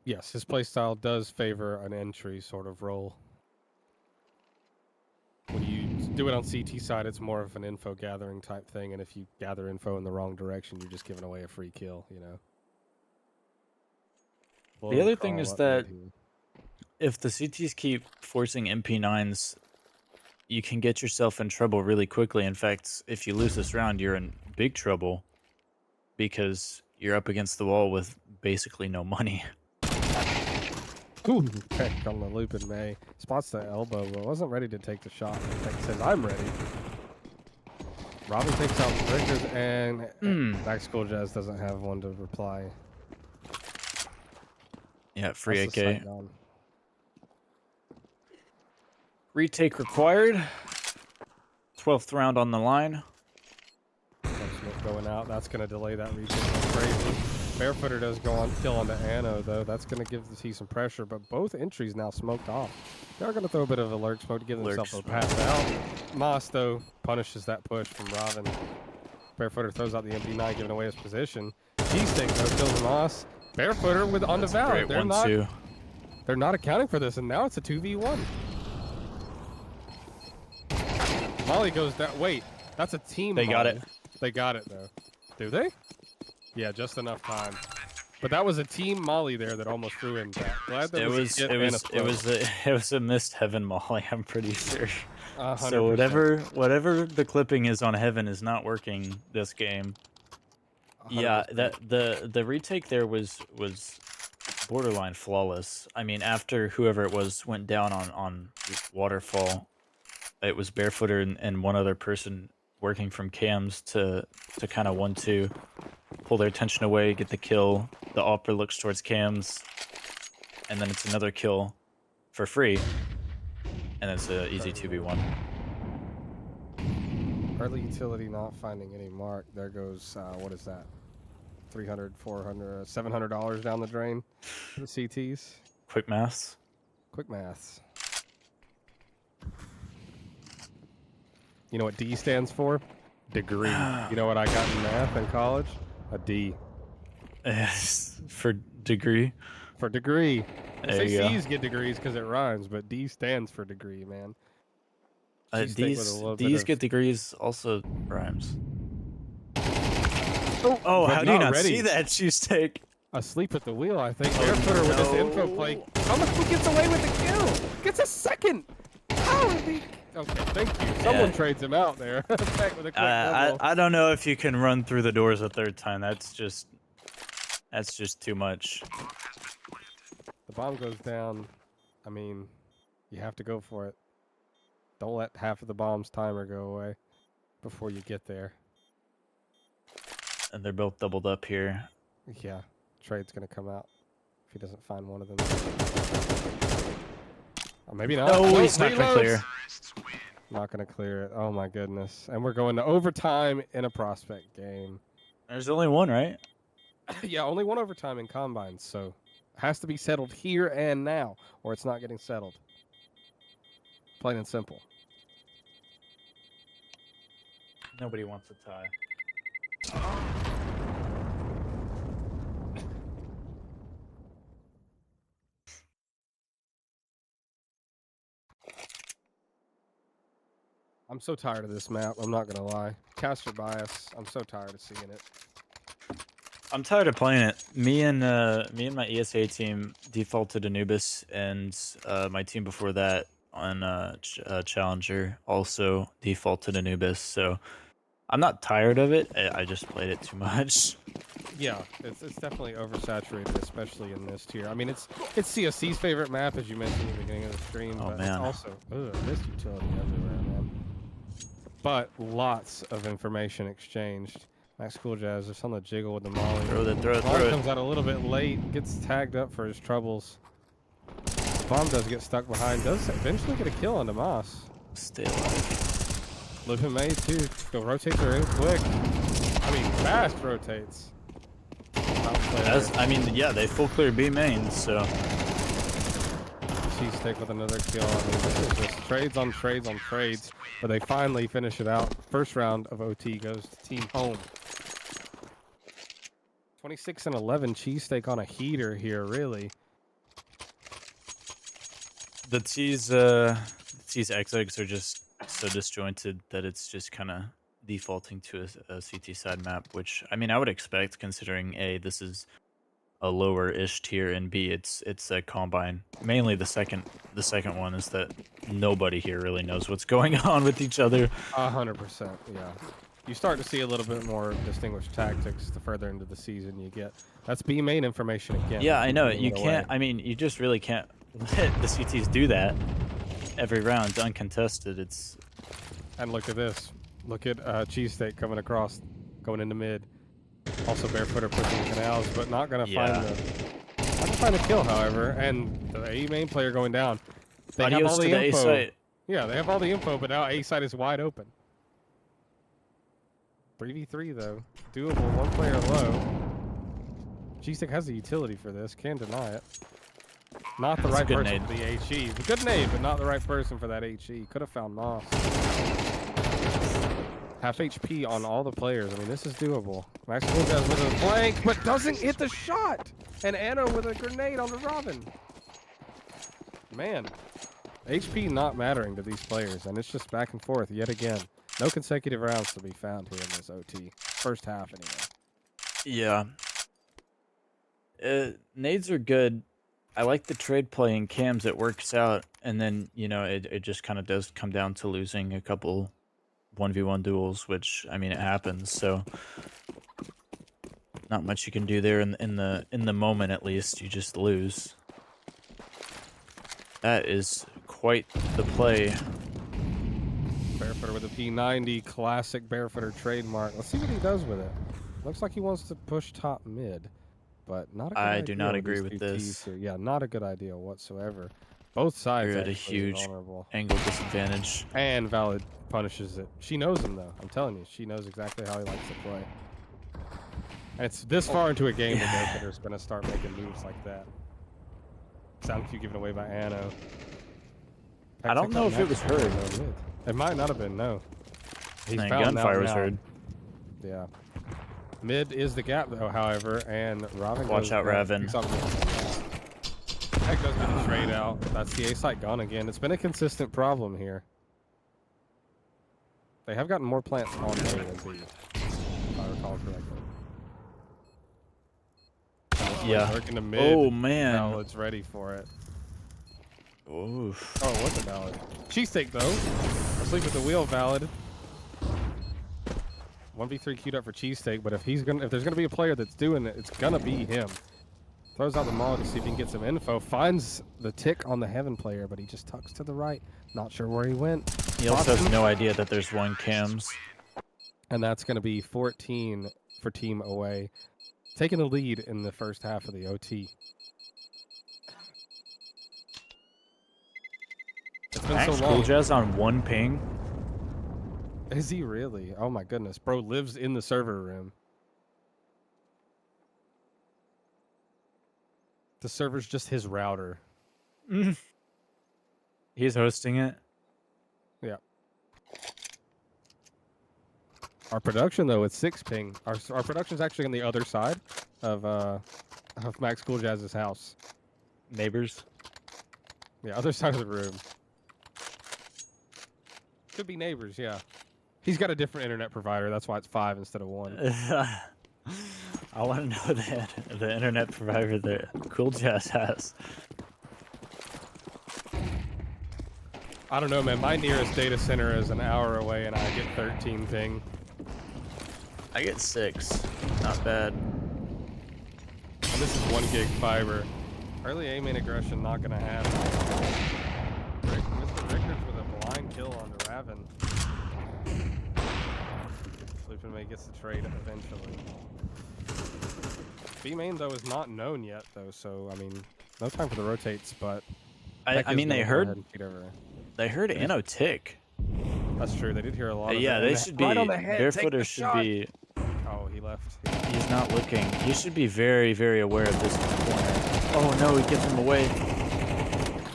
yes, his playstyle does favor an entry sort of role. When you do it on CT side, it's more of an info gathering type thing, and if you gather info in the wrong direction, you're just giving away a free kill, The other thing is that if the CTs keep forcing MP9s, you can get yourself in trouble really quickly. In fact, if you lose this round, you're in big trouble because you're up against the wall with basically no money. Ooh, heck on the Lupin May. Spots the elbow, but wasn't ready to take the shot. Tech says, I'm ready. Robin takes out Rickers, and Back School Jazz doesn't have one to reply. Yeah, free AK. Retake required. 12th round on the line. Going out. That's going to delay that retake like crazy. Barefooter does go on kill onto Anno, though. That's going to give the T some pressure, but both entries now smoked off. They're going to throw a bit of a lurk smoke to give themselves a pass out. Moss, though, punishes that push from Robin. Barefooter throws out the MP9, giving away his position. Cheesesteak, though, kills Moss. Barefooter with on the Valor. They're not accounting for this, and now it's a 2v1. Molly goes down. Wait, that's a team. They got it. They got it, though. Do they? Yeah, just enough time. But that was a team molly there that almost threw in that. Glad that it was a missed heaven molly, I'm pretty sure. So 100%. whatever the clipping is on Heaven is not working this game. Yeah, 100%. the retake there was borderline flawless. I mean, after whoever it was went down on Waterfall, it was Barefooter and one other person working from cams to kind of 1-2, pull their attention away, get the kill. The Opera looks towards cams, and then it's another kill for free, and it's an easy 2v1. Early utility not finding any mark. There goes, what is that? $300, $400, $700 down the drain for the CTs. Quick maths. Quick maths. You know what D stands for? Degree. You know what I got in math in college? A D. Yes, for degree. For degree. There you go. SACs get degrees because it rhymes, but D stands for degree, man. These get degrees also rhymes. Oh, Oh, how do you not ready. see that cheesesteak? Asleep at the wheel, I think. Barefooter with this info play. Someone gets away with the kill. Gets a second. How is he? Okay, thank you. Someone trades him out there. Back with a quick I don't know if you can run through the doors a third time. That's just too much. The bomb goes down. I mean, you have to go for it. Don't let half of the bomb's timer go away before you get there. And they're both doubled up here. Yeah, trade's gonna come out if he doesn't find one of them. Or maybe not. No, he's not gonna clear. Not gonna clear it. Oh my goodness. And we're going to overtime in a prospect game. There's only one, right? Yeah, only one overtime in combines, so it has to be settled here and now, or it's not getting settled. Plain and simple. Nobody wants a tie. I'm so tired of this map. I'm not gonna lie. Caster bias. I'm so tired of seeing it. I'm tired of playing it. Me and my ESA team defaulted Anubis, and my team before that on Challenger also defaulted Anubis. So I'm not tired of it. I just played it too much. Yeah, it's definitely oversaturated, especially in this tier. I mean, it's CSC's favorite map, as you mentioned at the beginning of the stream. Oh, but man. It's also missed utility everywhere, man. But lots of information exchanged. Max Cool Jazz just on the jiggle with the molly. Throw it. Molly comes out a little bit late, gets tagged up for his troubles. Bomb does get stuck behind, does eventually get a kill on Damas. Stay alive. Living May too. The rotates are in quick. I mean, fast rotates. I mean, yeah, they full clear B main, so. Cheesesteak with another kill. I mean, this is just trades on trades on trades, but they finally finish it out. First round of OT goes to Team Home. 26 and 11 Cheesesteak on a heater here, really. The T's eggs are just so disjointed that it's just kind of defaulting to a CT side map, which I mean I would expect considering A, this is a lower-ish tier, and B, it's a combine. Mainly the second one is that nobody here really knows what's going on with each other. 100%, yeah. You start to see a little bit more distinguished tactics the further into the season you get. That's B main information again. Yeah, I know. You can't. I mean, you just really can't let the CTs do that every round uncontested. It's. And look at this. Look at Cheesesteak coming across, going into mid. Also Barefooter pushing canals, but not gonna find the kill, however. And the A main player going down. They have all the info. A-site. Yeah, they have all the info, but now A side is wide open. 3v3 though, doable. One player low. Cheesesteak has the utility for this. Can't deny it. Not the right person for the HE. Good nade, but not the right person for that HE. Could have found Moss. Half HP on all the players. I mean, this is doable. Max Cool Jazz with a flank, but doesn't hit the shot. And Anna with a grenade on the Robin. Man, HP not mattering to these players, and it's just back and forth yet again. No consecutive rounds to be found here in this OT. First half, anyway. Yeah. Nades are good. I like the trade play in cams. It works out. And then, you know, it just kind of does come down to losing a couple 1v1 duels, which I mean it happens. So not much you can do there in the moment. At least you just lose. That is quite the play. Barefooter with a P90, classic Barefooter trademark. Let's see what he does with it. Looks like he wants to push top mid, but not a good I idea do not with agree these with two Ts this. here. Yeah, not a good idea whatsoever. Both sides You're at a actually huge vulnerable. angle disadvantage. And Valid punishes it. She knows him though. I'm telling you, she knows exactly how he likes to play. And it's this far into a game that Barefooter's going to start making moves like that. Sound cue given away by Anno. I don't know if it was heard. It might not have been, no. He's And found out gunfire was now. heard. Yeah. Mid is the gap, though, however, and Raven Watch out, Raven. Heck does get a trade out. That's the A-site gone again. It's been a consistent problem here. They have gotten more plants on A than B, if I recall correctly. Yeah. Working to mid. Oh, man. Valid's ready for it. Oof. Oh, it was a Valid. Cheesesteak, though. Asleep at the wheel, Valid. 1v3 queued up for Cheesesteak, but if there's gonna be a player that's doing it, it's gonna be him. Throws out the maul to see if he can get some info. Finds the tick on the Heaven player, but he just tucks to the right. Not sure where he went. He also has no idea that there's one cams. And that's gonna be 14 for Team Away, taking the lead in the first half of the OT. It's been so long. Cool Jazz on one ping. Is he really? Oh my goodness. Bro lives in the server room. The server's just his router. He's hosting it. Yeah. Our production, though, it's 6 ping. Our production's actually on the other side of Max Cool Jazz's house. Neighbors. Yeah, other side of the room. Could be neighbors, yeah. He's got a different internet provider. That's why it's 5 instead of 1. I want to know the internet provider that Cool Jazz has. I don't know, man. My nearest data center is an hour away, and I get 13 ping. I get 6. Not bad. And this is 1 gig fiber. Early A main aggression not gonna happen. Mr. Rickards with a blind kill on the Raven. Sleeping May gets the trade eventually. B main though is not known yet though, so I mean, no time for the rotates, but I mean they heard over. Anno tick. That's true. They did hear a lot. Of Yeah, it. they should be. Right on the head, Barefooter should be. Oh, he left. He's not looking. He should be very, very aware of this corner. Oh no, he gives him away.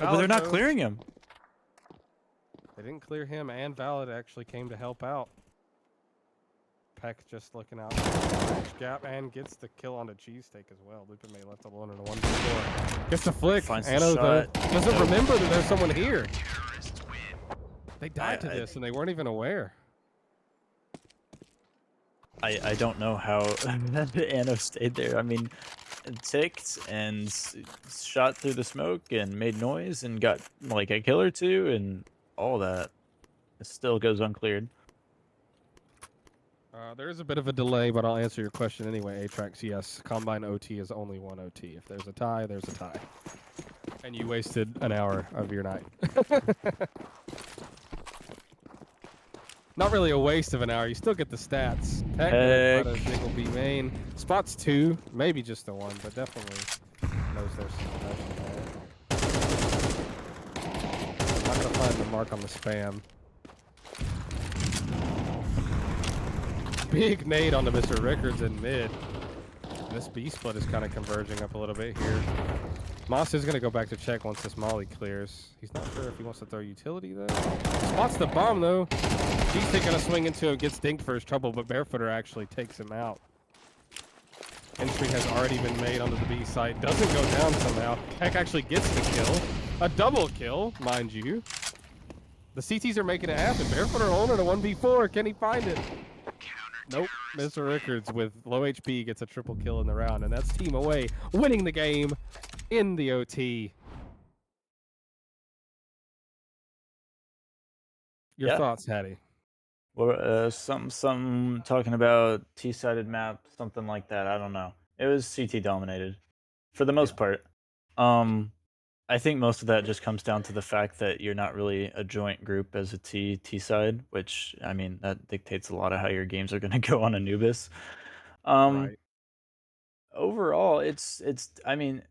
But they're not clearing him. They didn't clear him, and Valid actually came to help out. Peck just looking out for the gap and gets the kill onto Cheesesteak as well. Lupin May left alone in a 1v4. Gets the flick. Anno doesn't remember that there's someone here. They died to this and they weren't even aware. I don't know how Anno stayed there. I mean, ticked and shot through the smoke and made noise and got like a kill or two and all that. It still goes uncleared. There is a bit of a delay, but I'll answer your question anyway, Atrax. Yes, Combine OT is only 1 OT. If there's a tie, there's a tie. And you wasted an hour of your night. Not really a waste of an hour. You still get the stats. Heck. Nickel B main. Spots 2, maybe just the 1, but definitely knows there's some action there. Not gonna find the mark on the spam. Big nade onto Mr. Rickards in mid. And this B split is kind of converging up a little bit here. Moss is going to go back to check once this molly clears. He's not sure if he wants to throw utility though. Spots the bomb though. He's taking a swing into him, gets dinked for his trouble, but Barefooter actually takes him out. Entry has already been made onto the B site. Doesn't go down somehow. Heck actually gets the kill. A double kill, mind you. The CTs are making it happen. Barefooter holding a 1v4. Can he find it? Nope. Mr. Rickards with low HP gets a triple kill in the round, and that's Team Away winning the game in the OT. Your Yeah. thoughts, Hattie? Or some talking about T-sided map, something like that. I don't know. It was CT dominated for the Yeah. most part. Um, I think most of that just comes down to the fact that you're not really a joint group as a T side, which I mean that dictates a lot of how your games are going to go on Anubis. Um, Right. Overall, it's I mean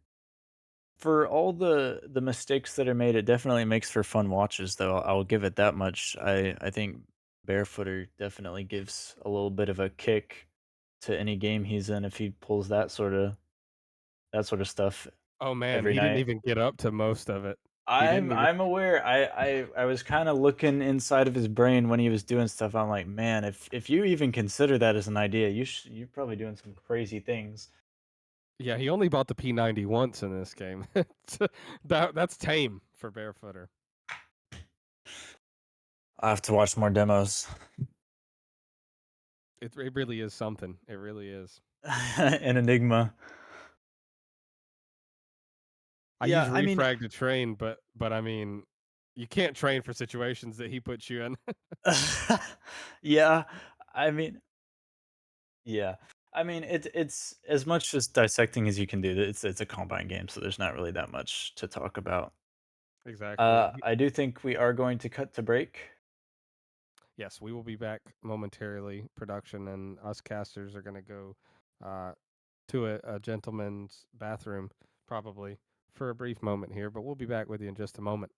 for all the mistakes that are made, it definitely makes for fun watches, though. I'll give it that much. I think Barefooter definitely gives a little bit of a kick to any game he's in if he pulls that sort of stuff Oh man, every he didn't night. even get up to most of it. He I'm didn't even. I'm aware. I was kind of looking inside of his brain when he was doing stuff. I'm like, man, if you even consider that as an idea, you're probably doing some crazy things. Yeah, he only bought the P90 once in this game. That's tame for Barefooter. I have to watch more demos. It really is something. It really is. An enigma. I Yeah, use I mean, refrag to train, but I mean, you can't train for situations that he puts you in. yeah, I mean, yeah. I mean, it's as much just dissecting as you can do. It's a combine game, so there's not really that much to talk about. Exactly. I do think we are going to cut to break. Yes, we will be back momentarily. Production and us casters are going to go uh, to a gentleman's bathroom, probably for a brief moment here, but we'll be back with you in just a moment.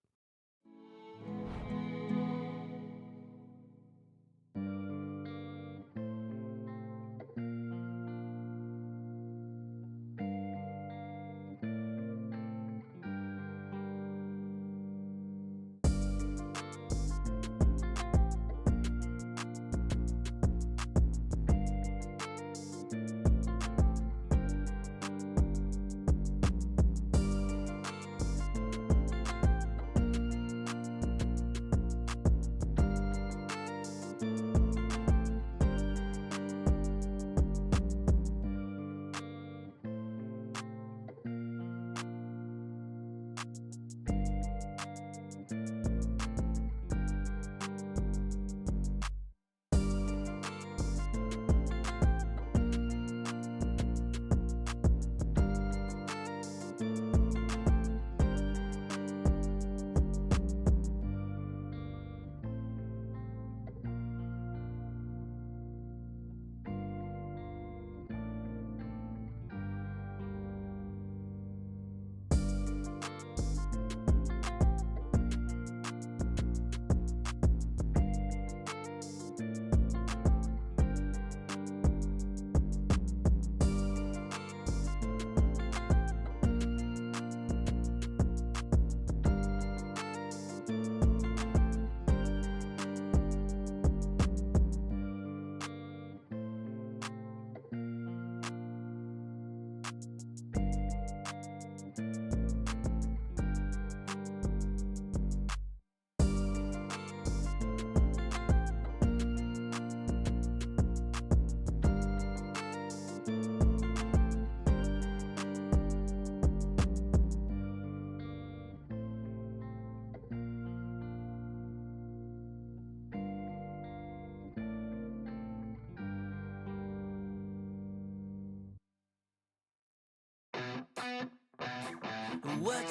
What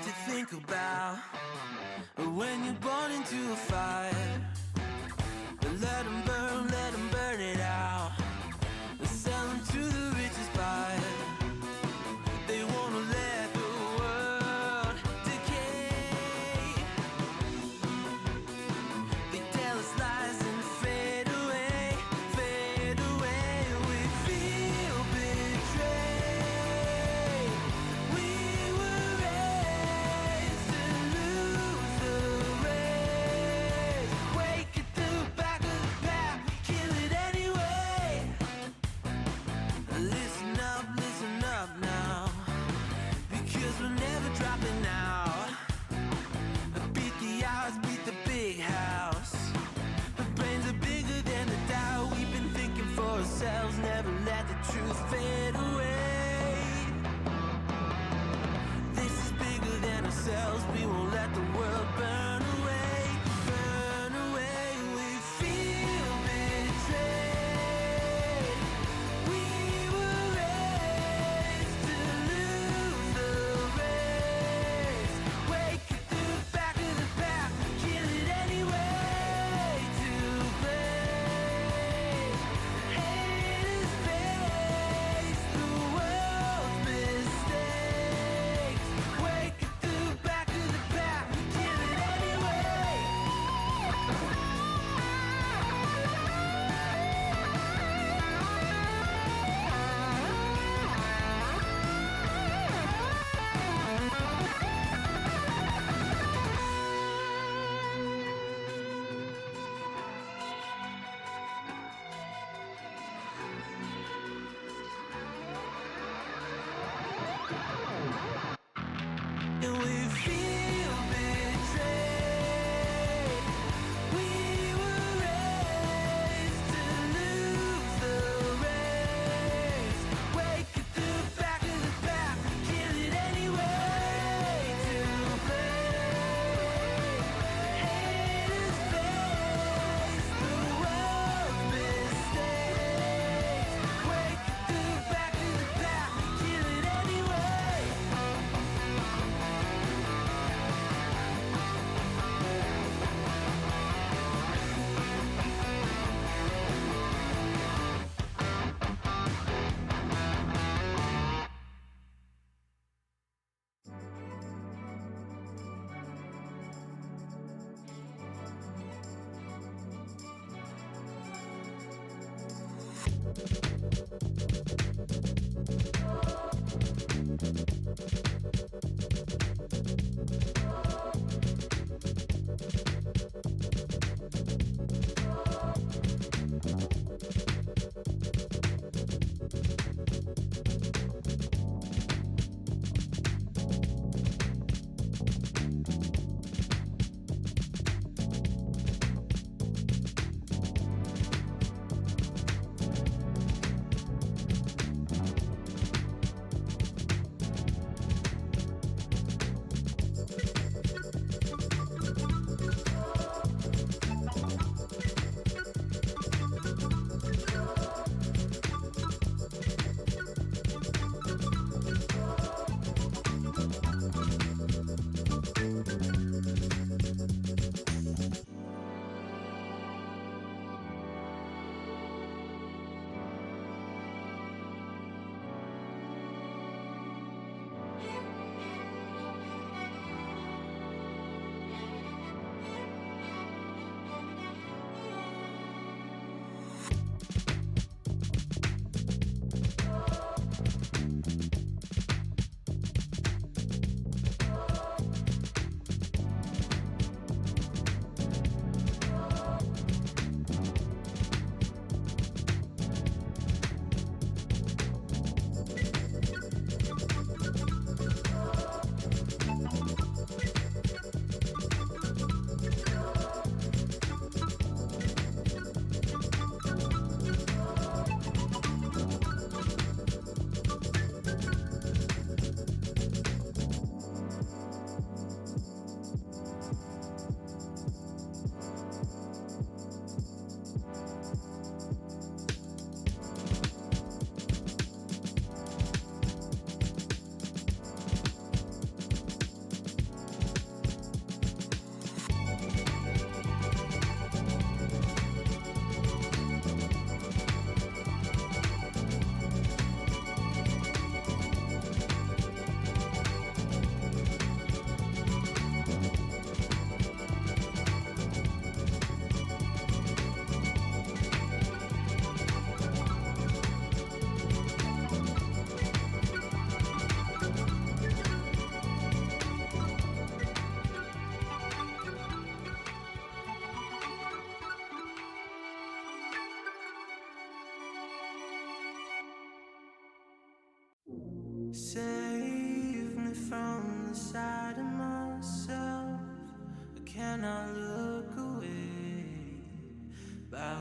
you think about when you're born into a fire? Let 'em burn it out. Sell 'em to the richest buyer. They wanna let the world decay. They tell us lies and fade away, fade away. We feel betrayed. We were raised to lose the race.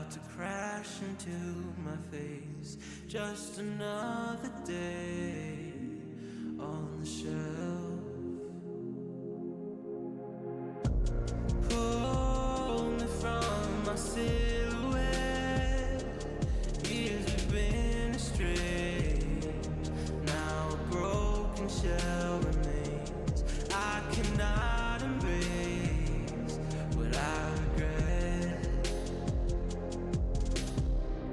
about to crash into my face. Just another day on the shelf. Pull me from my silhouette. Years we've been astray. Now a broken shell remains. I cannot embrace what I regret.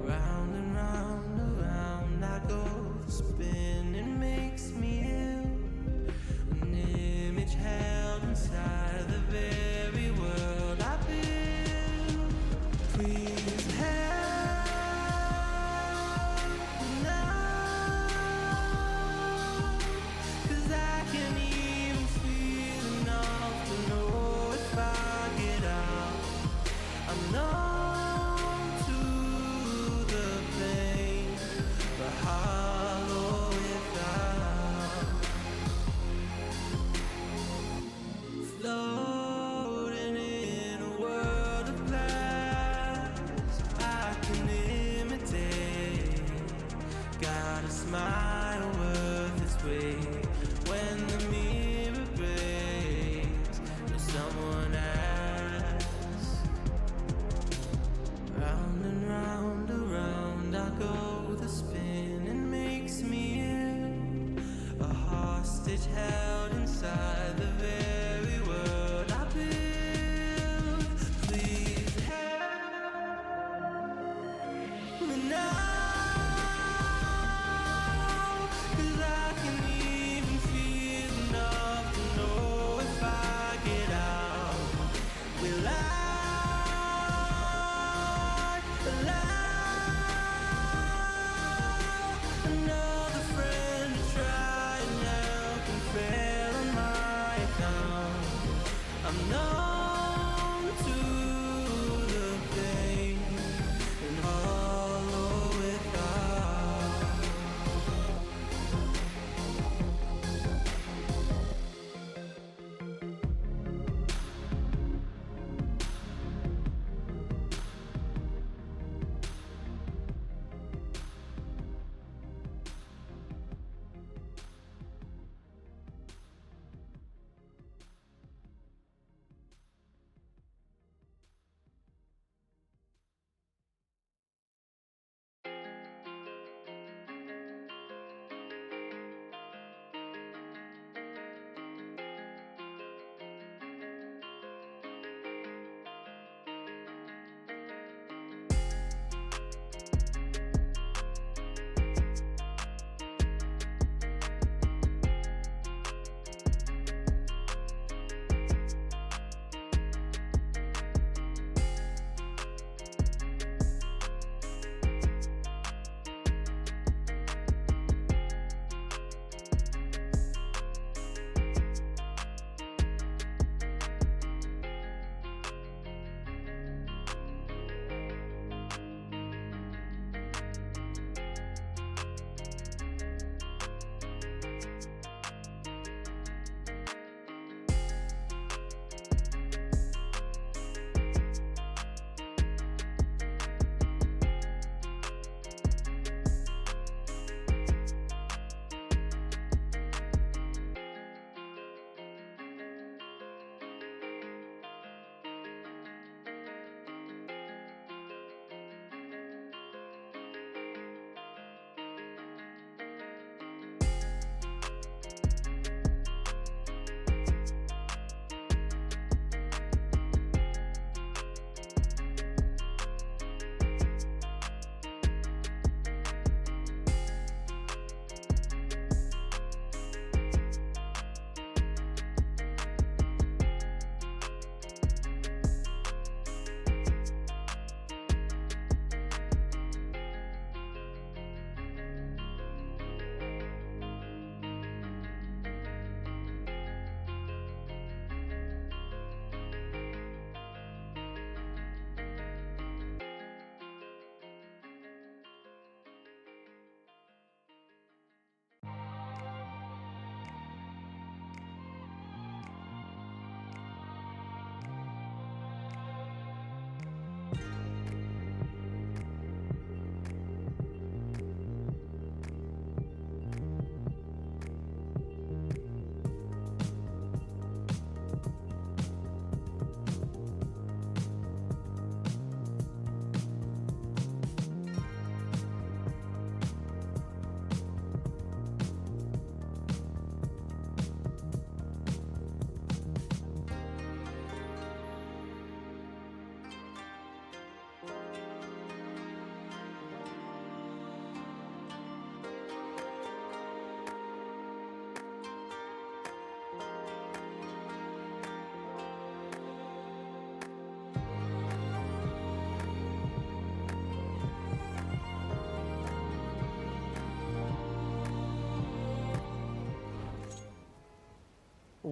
Round and round, around I go. The spinning makes me ill.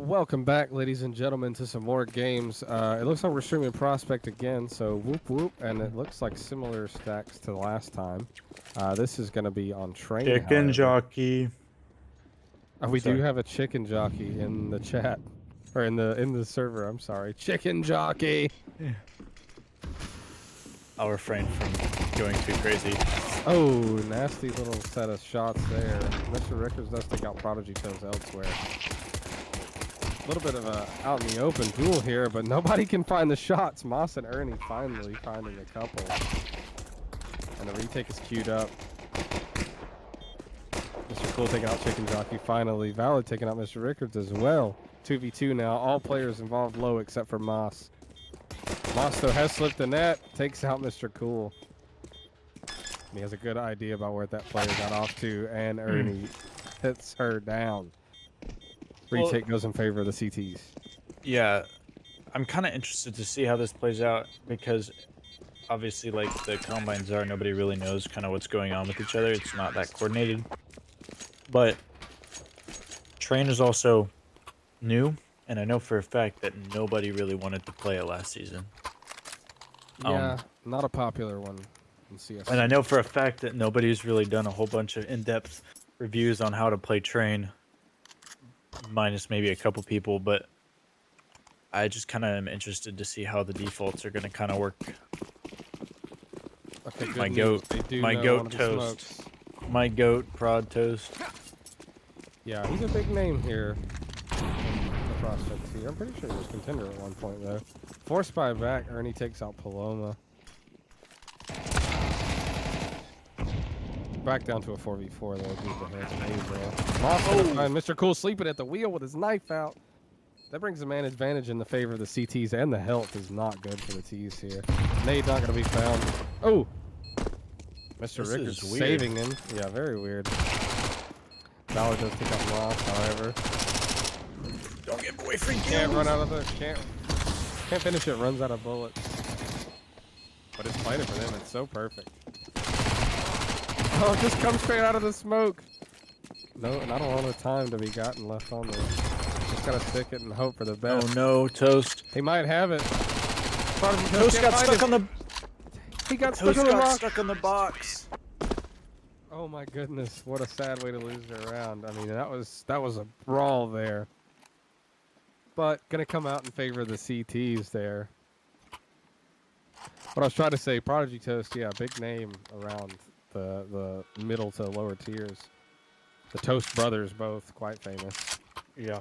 Welcome back, ladies and gentlemen, to some more games. It looks like we're streaming Prospect again, so whoop whoop, and it looks like similar stacks to the last time. This is going to be on train. Chicken however. jockey. We Sorry. do have a chicken jockey in the chat, or in the server. I'm sorry, chicken jockey. I'll refrain from going too crazy. Oh, nasty little set of shots there. Mr. Rickers does take out Prodigy Toes elsewhere. A little bit of a out in the open duel here, but nobody can find the shots. Moss and Ernie finally finding a couple. And the retake is queued up. Mr. Cool taking out Chicken Jockey finally. Valid taking out Mr. Rickards as well. 2v2 now. All players involved low except for Moss. Moss, though, has slipped the net. Takes out Mr. Cool. And he has a good idea about where that player got off to, and Ernie hits her down. Retake goes in favor of the CTs. Yeah, I'm kind of interested to see how this plays out because obviously, like the combines are, nobody really knows kind of what's going on with each other. It's not that coordinated. But Train is also new, and I know for a fact that nobody really wanted to play it last season. Yeah, not a popular one in CSC. And I know for a fact that nobody's really done a whole bunch of in-depth reviews on how to play Train, minus maybe a couple people, but I just kind of am interested to see how the defaults are going to kind of work. Okay, good My news. goat, They do my know goat one of the toast, smokes. my goat prod toast. Yeah, he's a big name here. The prospect here. I'm pretty sure he was contender at one point though. Forced by back, Ernie takes out Paloma. Back down to a 4v4 though. Due to the hands of Hazel. Moss gonna find Mr. Cool sleeping at the wheel with his knife out. That brings a man advantage in the favor of the CTs, and the health is not good for the T's here. Nade not gonna be found. Oh, Mr. Rickers saving him. Yeah, very weird. Valor does take out Moss, however. Don't give away free Can't run out of the can't finish it. Runs out of bullets. But it's fighting for them. It's so perfect. Oh, just come straight out of the smoke. No, not a lot of time to be gotten left on there. Just gotta stick it and hope for the best. Oh no, Toast. He might have it. Toast got stuck on the. He got stuck Toast on the got rock. stuck on the box. Oh my goodness, what a sad way to lose their round. I mean, that was a brawl there. But gonna come out in favor of the CTs there. What I was trying to say, Prodigy Toast, yeah, big name around the middle to lower tiers. The Toast brothers, both quite famous. Yeah.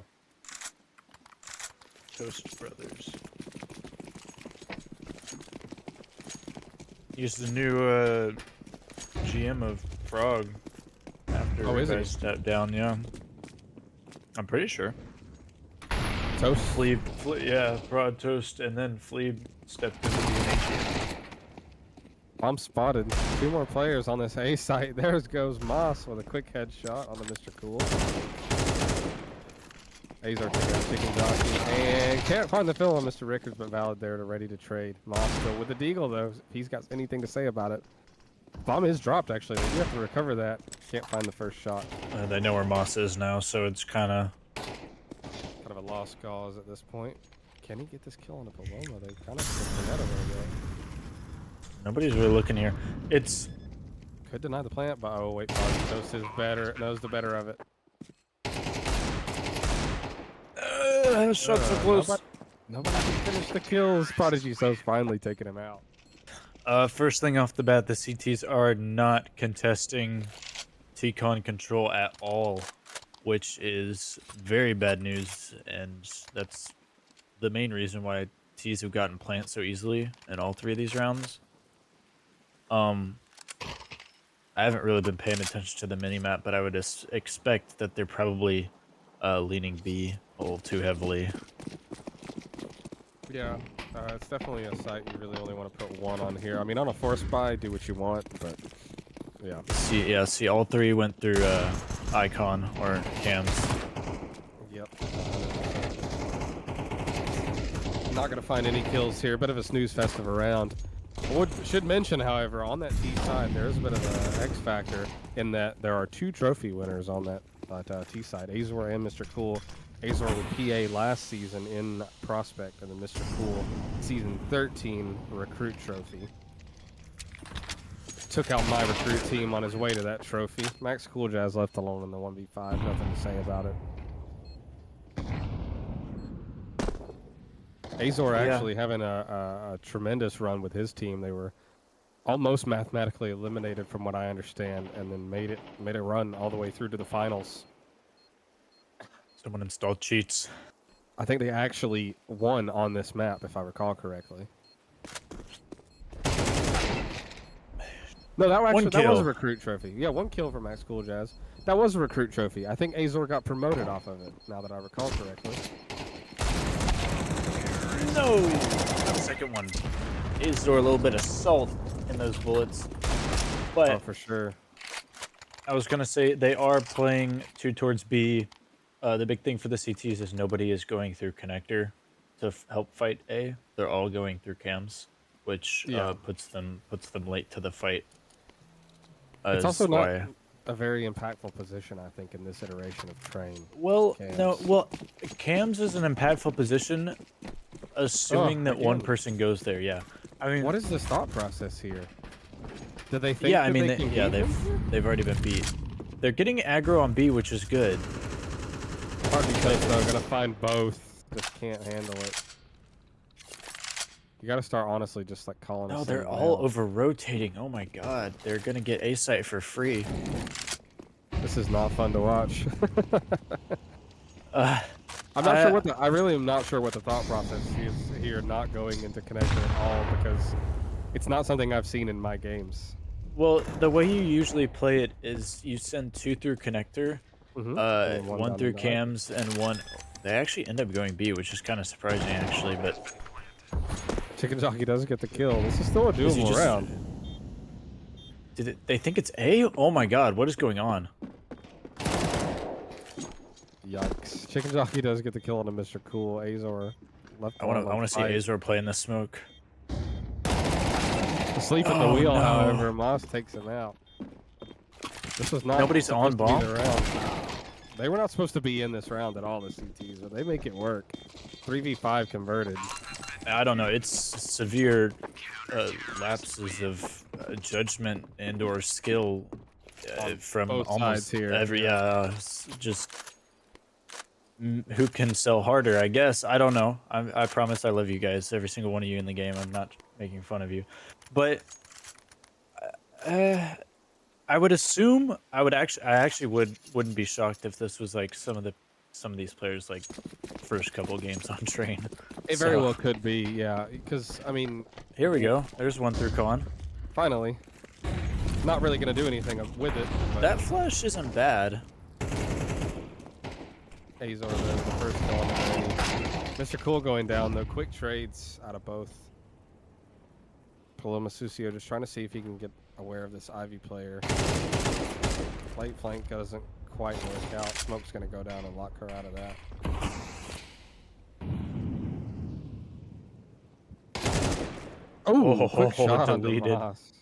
Toast Brothers. He's the new GM of Frog. After Oh, is he? stepped down, yeah. I'm pretty sure. Toast? Yeah, Prod Toast, and then Fleeb stepped into the NHG. I'm spotted. 2 more players on this A site. There goes Moss with a quick headshot on the Mr. Cool. Azar taking out Chicken Jockey. And can't find the fill on Mr. Rickards, but Valid there to ready to trade. Moss still with the deagle, though, if he's got anything to say about it. Bomb is dropped, actually. You have to recover that. Can't find the first shot. They know where Moss is now, so it's kind of... Kind of a lost cause at this point. Can he get this kill on a Paloma? They kind of slipped the net a little bit. Nobody's really looking here. It's... Could deny the plant, but oh wait, Toast is better. Knows the better of it. Shots so close. Nobody can finish the kills. Prodigy Toast finally taking him out. First thing off the bat, the CTs are not contesting T-Con control at all, which is very bad news, and that's the main reason why T's have gotten plant so easily in all 3 of these rounds. I haven't really been paying attention to the minimap, but I would expect that they're probably leaning B a little too heavily. Yeah, it's definitely a site you really only want to put 1 on here. I mean, on a force buy, do what you want, but yeah. See, all 3 went through Icon or Cams. Yep. Not gonna find any kills here. Bit of a snooze fest of a round. Should mention, however, on that T side, there is a bit of an X factor in that there are 2 trophy winners on that T side, Azor and Mr. Cool. Azor with PA last season in Prospect, and then Mr. Cool season 13 recruit trophy. Took out my recruit team on his way to that trophy. Max Cool Jazz left alone in the 1v5. Nothing to say about it. Azor actually having a tremendous run with his team. They were almost mathematically eliminated from what I understand, and then made a run all the way through to the finals. Someone installed cheats. I think they actually won on this map, if I recall correctly. No, that was a recruit trophy. Yeah, 1 kill for Max Cool Jazz. That was a recruit trophy. I think Azor got promoted off of it, now that I recall correctly. No! That second one. Azor a little bit of salt in those bullets. But Oh, for sure. I was going to say they are playing 2 towards B. The big thing for the CTs is nobody is going through connector to help fight A. They're all going through cams, which puts them late to the fight. It's also not a very impactful position, I think, in this iteration of Train. Well, cams. no, well, cams is an impactful position, assuming that one person goes there. Yeah, I mean, what is this thought process here? Do they think? Yeah, I mean, they've already been beat. They're getting aggro on B, which is good. Hard to say, though. Gonna find both. Just can't handle it. You gotta start honestly, just like calling. No, they're all over rotating. Oh my god, they're gonna get A site for free. This is not fun to watch. I'm not sure what I really am not sure what the thought process is here, not going into connector at all, because it's not something I've seen in my games. Well, the way you usually play it is you send 2 through connector, and one through cams, and one. They actually end up going B, which is kind of surprising, actually. But Chicken Jockey does get the kill. This is still a doable round. They think it's A? Oh my god, what is going on? Yikes! Chicken Jockey does get the kill on a Mr. Cool. Azor left. I want to see Azor play in the smoke. Asleep at the wheel, however, Moss takes him out. This was not. Nobody's on bomb. They were not supposed to be in this round at all, the CTs, but they make it work. 3v5 converted. I don't know. It's severe lapses of judgment and/or skill from both almost sides here. every. Just who can sell harder? I guess. I don't know. I promise I love you guys, every single one of you in the game. I'm not making fun of you, but I would assume I actually wouldn't be shocked if this was like some of these players like first couple games on Train. It very well could be, yeah. Because I mean, here we go. There's one through con. Finally, not really gonna do anything with it. But that flash isn't bad. Azor the first kill on the day. Mr. Cool going down though. Quick trades out of both. Paloma Sucio just trying to see if he can get aware of this Ivy player. Late flank doesn't quite work out. Smoke's gonna go down and lock her out of that. Oh, quick shot deleted. Moss.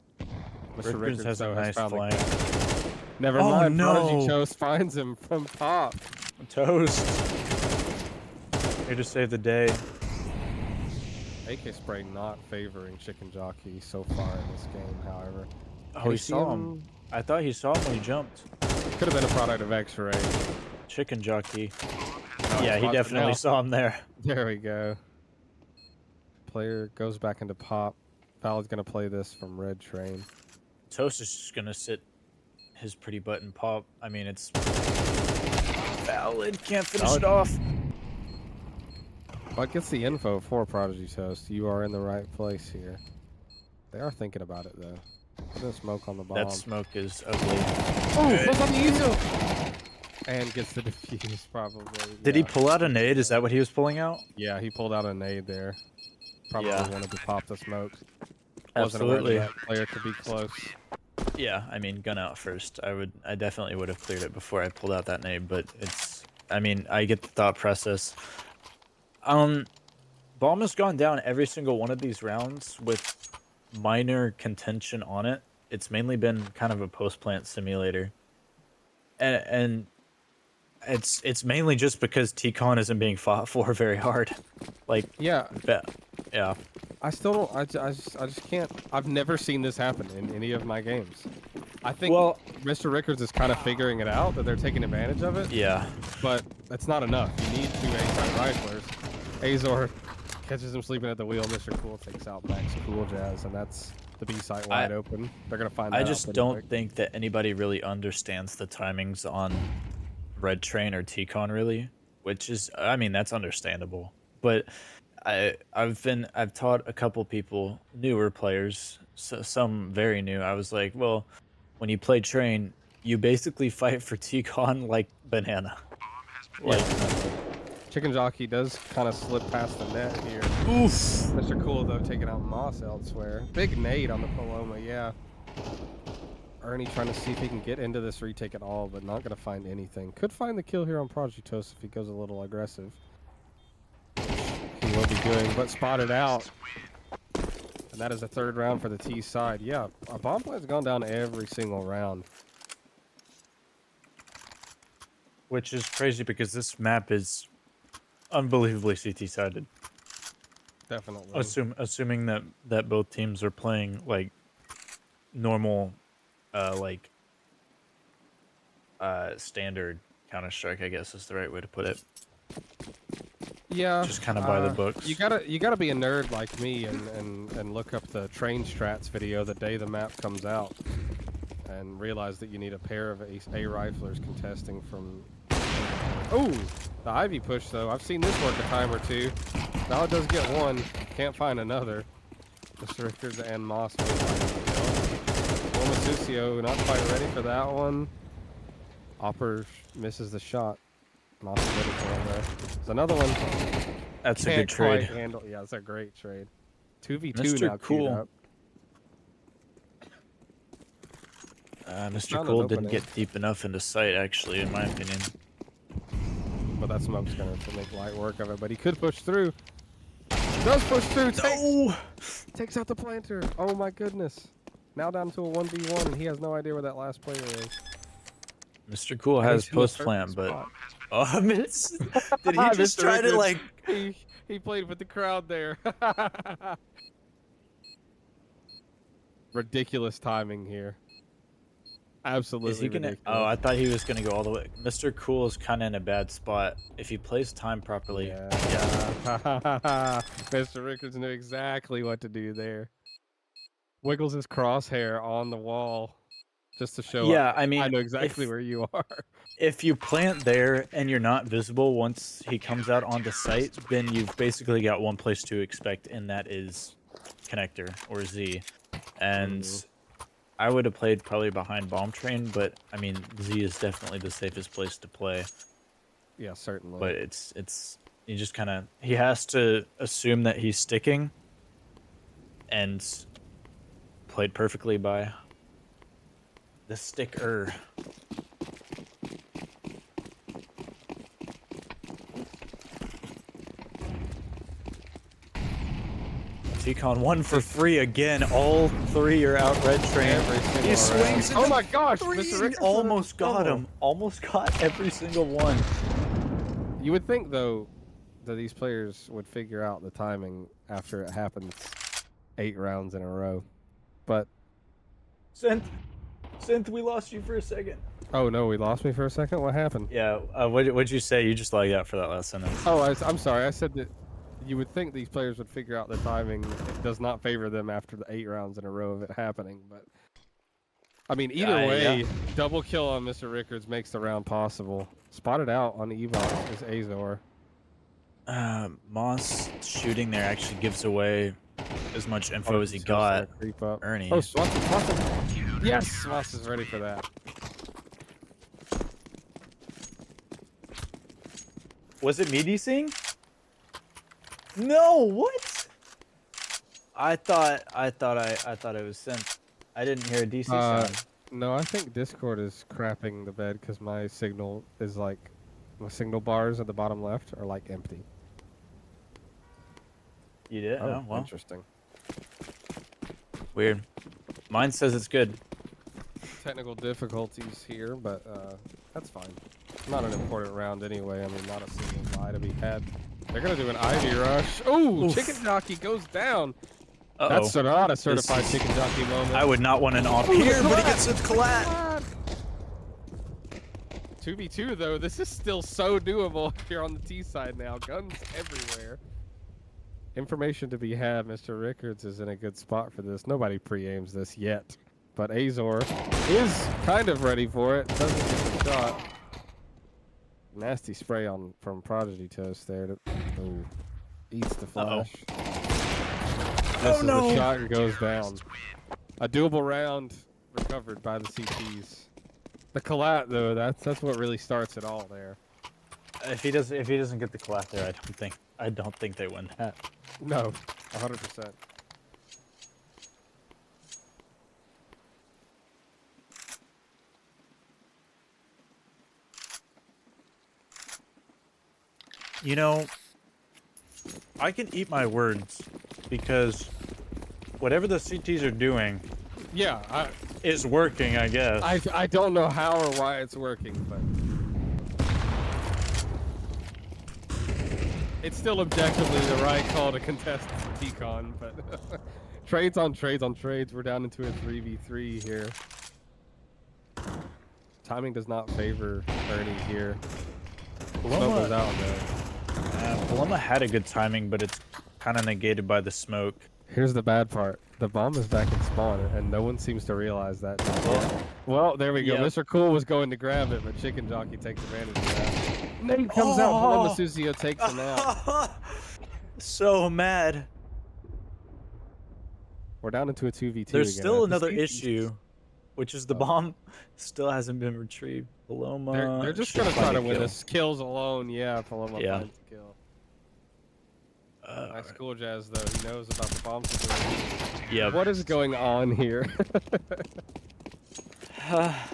Mr. Rickards has a nice flank. Never mind. Prodigy Toast finds him from top. Toast. Here to save the day. AK spray not favoring Chicken Jockey so far in this game, however. Oh, he saw him. I thought he saw him when he jumped. Could have been a product of X-ray. Chicken Jockey. Yeah, he definitely saw him there. There we go. Player goes back into pop. Valid's gonna play this from red Train. Toast is just gonna sit his pretty button pop. I mean, it's Valid. Can't finish it off. But gets the info for Prodigy Toast. You are in the right place here. They are thinking about it though. Put a smoke on the bomb. That smoke is ugly. Oh, goes on the easel! And gets the defuse probably. Did he pull out a nade? Is that what he was pulling out? Yeah, he pulled out a nade there. Probably wanted to pop the smoke. Absolutely. That player could be close. Yeah, I mean, gun out first. I definitely would have cleared it before I pulled out that nade, but it's, I mean, I get the thought process. Bomb has gone down every single one of these rounds with minor contention on it. It's mainly been kind of a post-plant simulator. And It's mainly just because T-Con isn't being fought for very hard. Like, Yeah, yeah. I still don't. I just can't. I've never seen this happen in any of my games. I think Well, Mr. Rickards is kind of figuring it out that they're taking advantage of it, yeah. but that's not enough. You need 2 A-side riflers. Azor catches him sleeping at the wheel. Mr. Cool takes out Max Cool Jazz, and that's the B site wide open. They're gonna find that I out just pretty don't quick. think that anybody really understands the timings on Red Train or T-Con really, which is, I mean, that's understandable. But I've taught a couple people, newer players, some very new. I was like, well, when you play Train, you basically fight for T-Con like Banana. Like, Chicken Jockey does kind of slip past the net here. oof. Mr. Cool, though, taking out Moss elsewhere. Big nade on the Paloma, yeah. Ernie trying to see if he can get into this retake at all, but not going to find anything. Could find the kill here on Prodigy Toast if he goes a little aggressive. He will be doing, but spotted out. And that is the 3rd round for the T side. Yeah, a bomb plant's gone down every single round. Which is crazy because this map is unbelievably CT-sided. Definitely. Assuming that both teams are playing like normal, standard Counter-Strike, I guess is the right way to put it. Yeah, Just kind of by the books. You gotta be a nerd like me and look up the train strats video the day the map comes out, and realize that you need a pair of A riflers contesting from. Oh, the Ivy push though. I've seen this work a time or two. Now it does get one. Can't find another. Mr. Rickards and Moss. Sucio not quite ready for that one. Opper misses the shot. Moss is ready for him there. There's another one. That's a Can't good trade. quite handle. Yeah, it's a great trade. 2v2 Mr. now. Cool. Queued up. Mr. Found an Cool didn't opening. get deep enough into sight, actually, in my opinion. But that smoke's gonna make light work of it. But he could push through. Does push through. Takes out the planter. Oh my goodness. Now down to a 1v1, and he has no idea where that last player is. Mr. Cool And has he's in the post perfect plant, but spot. oh, miss. Did he just Mr. try to Rickards. like? He played with the crowd there. Ridiculous timing here. Absolutely Is he gonna? ridiculous. Oh, I thought he was gonna go all the way. Mr. Cool is kind of in a bad spot. If he plays time properly, Yeah. Mr. Rickards knew exactly what to do there. Wiggles his crosshair on the wall just to show Yeah, up. I mean, I know exactly if- where you are. if you plant there and you're not visible once he comes out onto site, then you've basically got one place to expect, and that is connector or Z. And I would have played probably behind bomb train, but I mean Z is definitely the safest place to play. Yeah, certainly. But it's you just kind of, he has to assume that he's sticking, and played perfectly by the sticker. T-Con 1 for free again. All 3 are out red train. Every single He swings. round. Oh my gosh, Three, Mr. Rickards almost got him. Almost got every single one. You would think though that these players would figure out the timing after it happens 8 rounds in a row. But Synth, we lost you for a second. oh no, we lost me for a second. What happened? Yeah, what'd you say? You just lagged out for that last sentence. Oh, I'm sorry. I said that you would think these players would figure out the timing. It does not favor them after the 8 rounds in a row of it happening. But I mean, either way, yeah. double kill on Mr. Rickards makes the round possible. Spotted out on Evo is Azor. Moss shooting there actually gives away as much info as he Just got. gonna creep up. Ernie. Oh, Swanson. Yes, Swanson is ready for that. Was it me DCing? No, what? I thought it was Synth. I didn't hear a DC sound. No, I think Discord is crapping the bed because my signal is like, my signal bars at the bottom left are like empty. You did? Oh, well. Interesting. Weird. Mine says it's good. Technical difficulties here, but that's fine. Not an important round anyway. I mean, not a single buy to be had. They're gonna do an Ivy rush. Oh, chicken jockey goes down. That's not a certified chicken jockey moment. I would not want an off here, but he gets a collat. 2v2 though, this is still so doable here on the T side now. Guns everywhere. Information to be had. Mr. Rickards is in a good spot for this. Nobody pre-aims this yet, but Azor is kind of ready for it. Doesn't get the shot. Nasty spray on from Prodigy Toast there. Ooh, eats the flash. This is the shot and goes down. A doable round recovered by the CTs. The collat though, that's what really starts it all there. If he doesn't get the collat there, I don't think they win that. No, 100%. You know, I can eat my words because whatever the CTs are doing, Yeah, is working, I guess. I don't know how or why it's working, but it's still objectively the right call to contest T-Con, but trades on trades on trades. We're down into a 3v3 here. Timing does not favor Ernie here. Smoke goes out there. Paloma had a good timing, but it's kind of negated by the smoke. Here's the bad part. The bomb is back in spawn, and no one seems to realize that. Well, there we go. Yep. Mr. Cool was going to grab it, but Chicken Jockey takes advantage of that. Nate comes out, Paloma Susio takes him out. So mad. We're down into a 2v2 There's again. still another issue, which is the bomb still hasn't been retrieved. Paloma. They're just gonna try to win this. Kills alone, yeah. Paloma finds the kill. Nice cool Jazz though. He knows about the bomb situation. Yeah. What is going on here?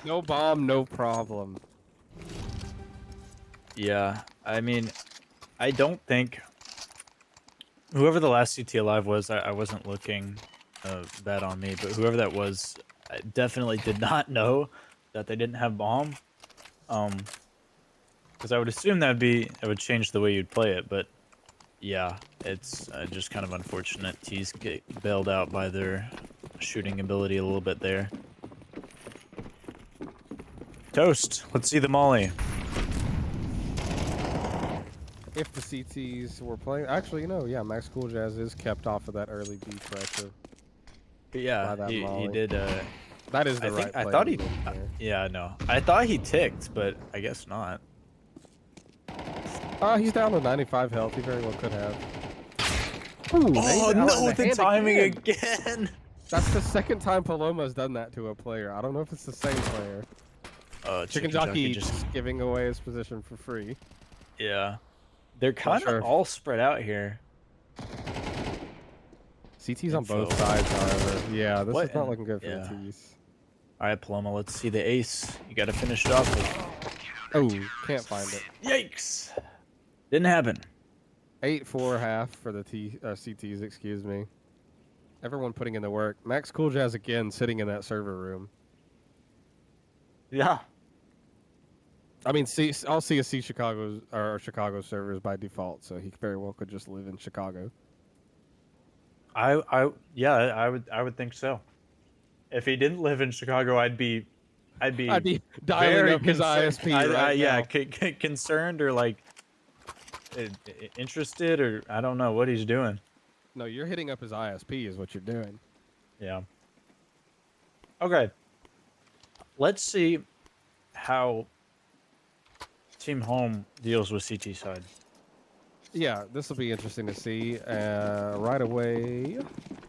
No bomb, no problem. Yeah, I mean, I don't think whoever the last CT alive was, I wasn't looking that on me, but whoever that was, I definitely did not know that they didn't have bomb. Because I would assume it would change the way you'd play it, but yeah, it's just kind of unfortunate. T's get bailed out by their shooting ability a little bit there. Toast, let's see the molly. If the CTs were playing, actually, you know, yeah, Max Cool Jazz is kept off of that early B pressure. But yeah, that he did. That is the right play. I thought he. Yeah, no, I thought he ticked, but I guess not. He's down to 95 health. He very well could have. Ooh, oh no, the timing again. That's the second time Paloma's done that to a player. I don't know if it's the same player. Chicken Jockey just giving away his position for free. Yeah. They're kind of all spread out here. CT's on both sides, however. Yeah, this is not looking good for the T's. All right, Paloma, let's see the ace. You got to finish it off with... Oh, can't find it. Yikes. Didn't happen. 8-4 for the CTs, excuse me. Everyone putting in the work. Max Cool Jazz again sitting in that server room. Yeah. I mean, I'll CSC Chicago servers by default, so he very well could just live in Chicago. Yeah, I would think so. If he didn't live in Chicago, I'd be dialing up his ISP right yeah, now. concerned or like interested, or I don't know what he's doing. No, you're hitting up his ISP is what you're doing. Yeah. Okay. Let's see how Team Home deals with CT side. Yeah, this will be interesting to see. Right away,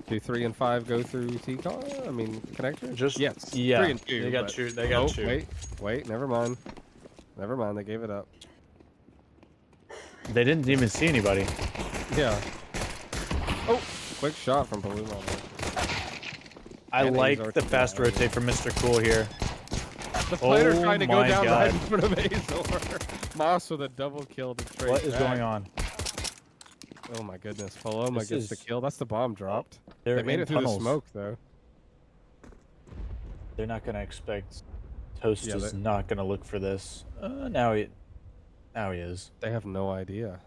do 3 and 5 go through T-Con? I mean, connector? Just yes. Yeah. 3 and 2. They got two. They got two. Wait. Never mind. Never mind. They gave it up. They didn't even see anybody. Yeah. Oh, quick shot from Paloma. I like the fast rotate from Mr. Cool here. The player trying to go down right in front of Azor. Moss with a double kill to trade. What is going on? Oh my goodness. Paloma gets the kill. That's the bomb dropped. They made it tunnels. through the smoke though. They're not going to expect Toast Yeah, is not gonna look for this. Now he is. they have no idea.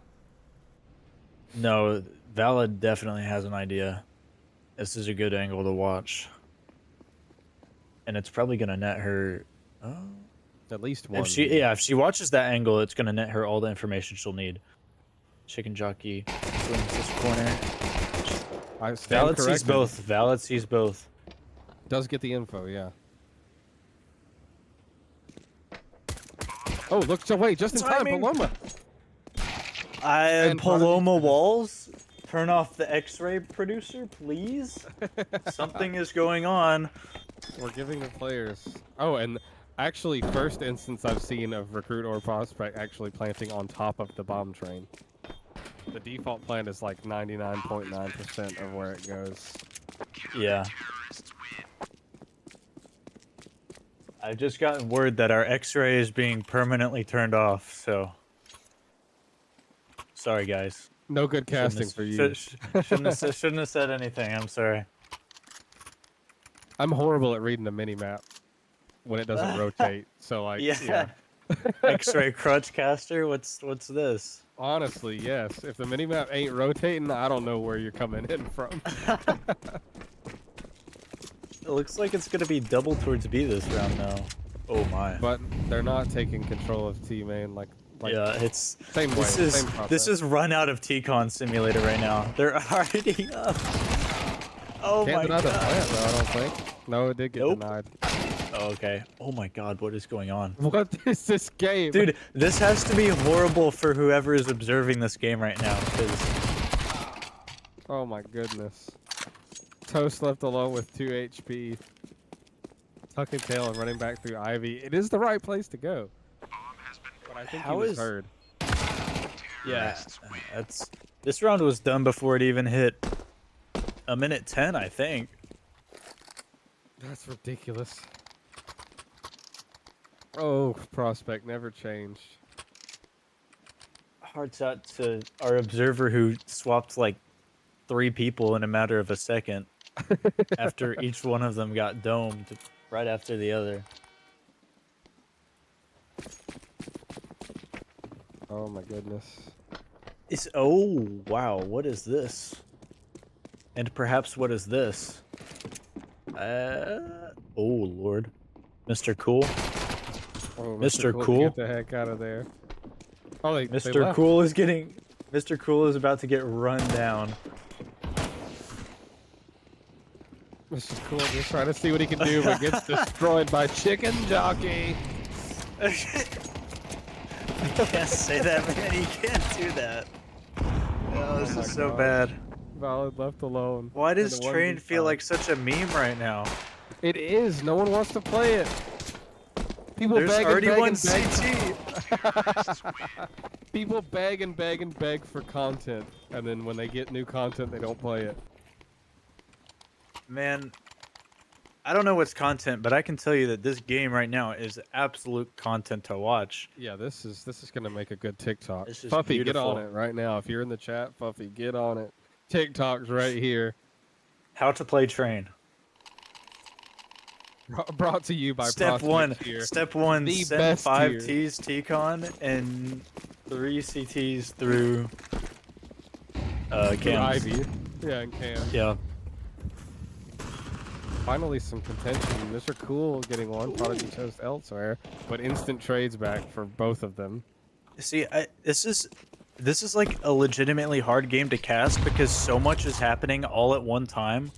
No, Valid definitely has an idea. This is a good angle to watch, and it's probably gonna net her. Oh, At least one. if she watches that angle, it's gonna net her all the information she'll need. Chicken jockey swings this corner. I stand Valid sees corrected. both. Valid sees both. Does get the info, yeah. Oh, look! So wait, just in time, Timing. Paloma. And Prodigy- Paloma Walls, turn off the X-ray producer, please. Something is going on. We're giving the players. Oh, and actually, first instance I've seen of recruit or prospect actually planting on top of the bomb train. The default plant is like 99.9% of where it goes. Yeah. I've just gotten word that our X-ray is being permanently turned off, so sorry guys. No good casting for you. Shouldn't have said anything. I'm sorry. I'm horrible at reading the mini map when it doesn't rotate. So like, yeah. X-ray crutch caster. What's this? Honestly, yes. If the mini map ain't rotating, I don't know where you're coming in from. It looks like it's gonna be double towards B this round now. Oh my. But they're not taking control of T main like Yeah, it's same way. Same process. this is run out of T-Con simulator right now. They're already up. Oh Can't my deny the god. plant though, I don't think. No, it did get denied. Oh, okay. Oh my god, what is going on? What is this game? Dude, this has to be horrible for whoever is observing this game right now, because Oh my goodness. Toast left alone with 2 HP. Tucking tail and running back through Ivy. It is the right place to go. But I think he was heard. yeah, this round was done before it even hit a minute 10, I think. That's ridiculous. Oh, prospect never changed. Hearts out to our observer who swapped like 3 people in a matter of a second after each one of them got domed right after the other. Oh my goodness. Oh wow, what is this? And perhaps what is this? Oh lord, Mr. Cool. Oh, Mr. Cool, Cool? get the heck out of there. Oh, they Mr. left. Cool is getting. Mr. Cool is about to get run down. Mr. Cool just trying to see what he can do, but gets destroyed by Chicken Jockey. You can't say that, man. You can't do that. Oh, this my is so gosh. bad. Valid left alone. Why in does a Train 1v5. feel like such a meme right now? It is. No one wants to play it. People There's beg already and beg one and beg. CT. People beg and beg and beg for content, and then when they get new content, they don't play it. Man, I don't know what's content, but I can tell you that this game right now is absolute content to watch. Yeah, this is gonna make a good TikTok. This is Fuffy, get on beautiful. it right now. If you're in the chat, Fuffy, get on it. TikTok's right here. How to play Train. Brought to you by Step Prospect one. Tier. Step one. The Send best 5 tier. Ts T-Con and 3 CTs through Through cams. Ivy. Yeah, and Cam. Yeah. Finally, some contention. Mr. Cool getting one. Prodigy Toast elsewhere, but instant trades back for both of them. See, this is like a legitimately hard game to cast because so much is happening all at one time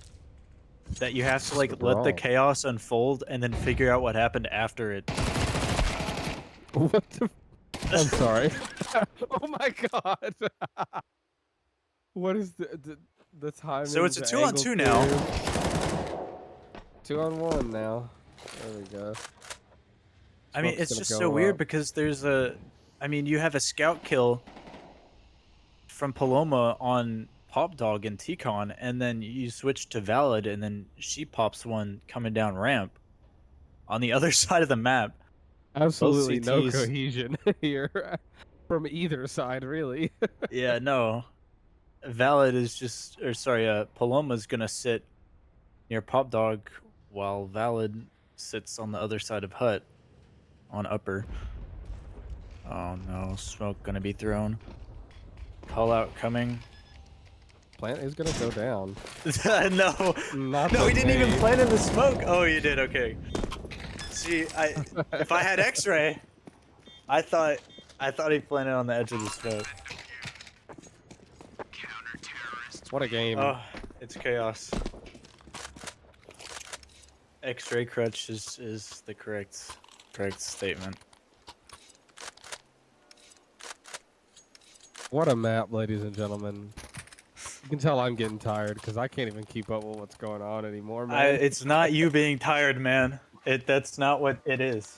that you have to like let the Brawl. chaos unfold and then figure out what happened after it. What the? I'm sorry. Oh my god. What is the time? So it's a 2-on-2 now. 2-on-1 now. There we go. I mean, Smoke's it's gonna just go so weird up. because there's you have a scout kill from Paloma on Pop Dog and T-Con, and then you switch to Valid, and then she pops one coming down ramp on the other side of the map. Absolutely no CTs. cohesion here from either side, really. Yeah, no. Valid is just, or sorry, Paloma's gonna sit near Pop Dog while Valid sits on the other side of Hut. on upper. Oh no, smoke gonna be thrown. Call out coming. Plant is gonna go down. No, Not no, the he didn't even nade. plant in the smoke. Oh, you did. Okay. See, if I had X-ray, I thought he planted on the edge of the smoke. What a game. Oh, it's chaos. X-ray crutch is the correct statement. What a map, ladies and gentlemen. You can tell I'm getting tired because I can't even keep up with what's going on anymore, man. It's not you being tired, man. That's not what it is.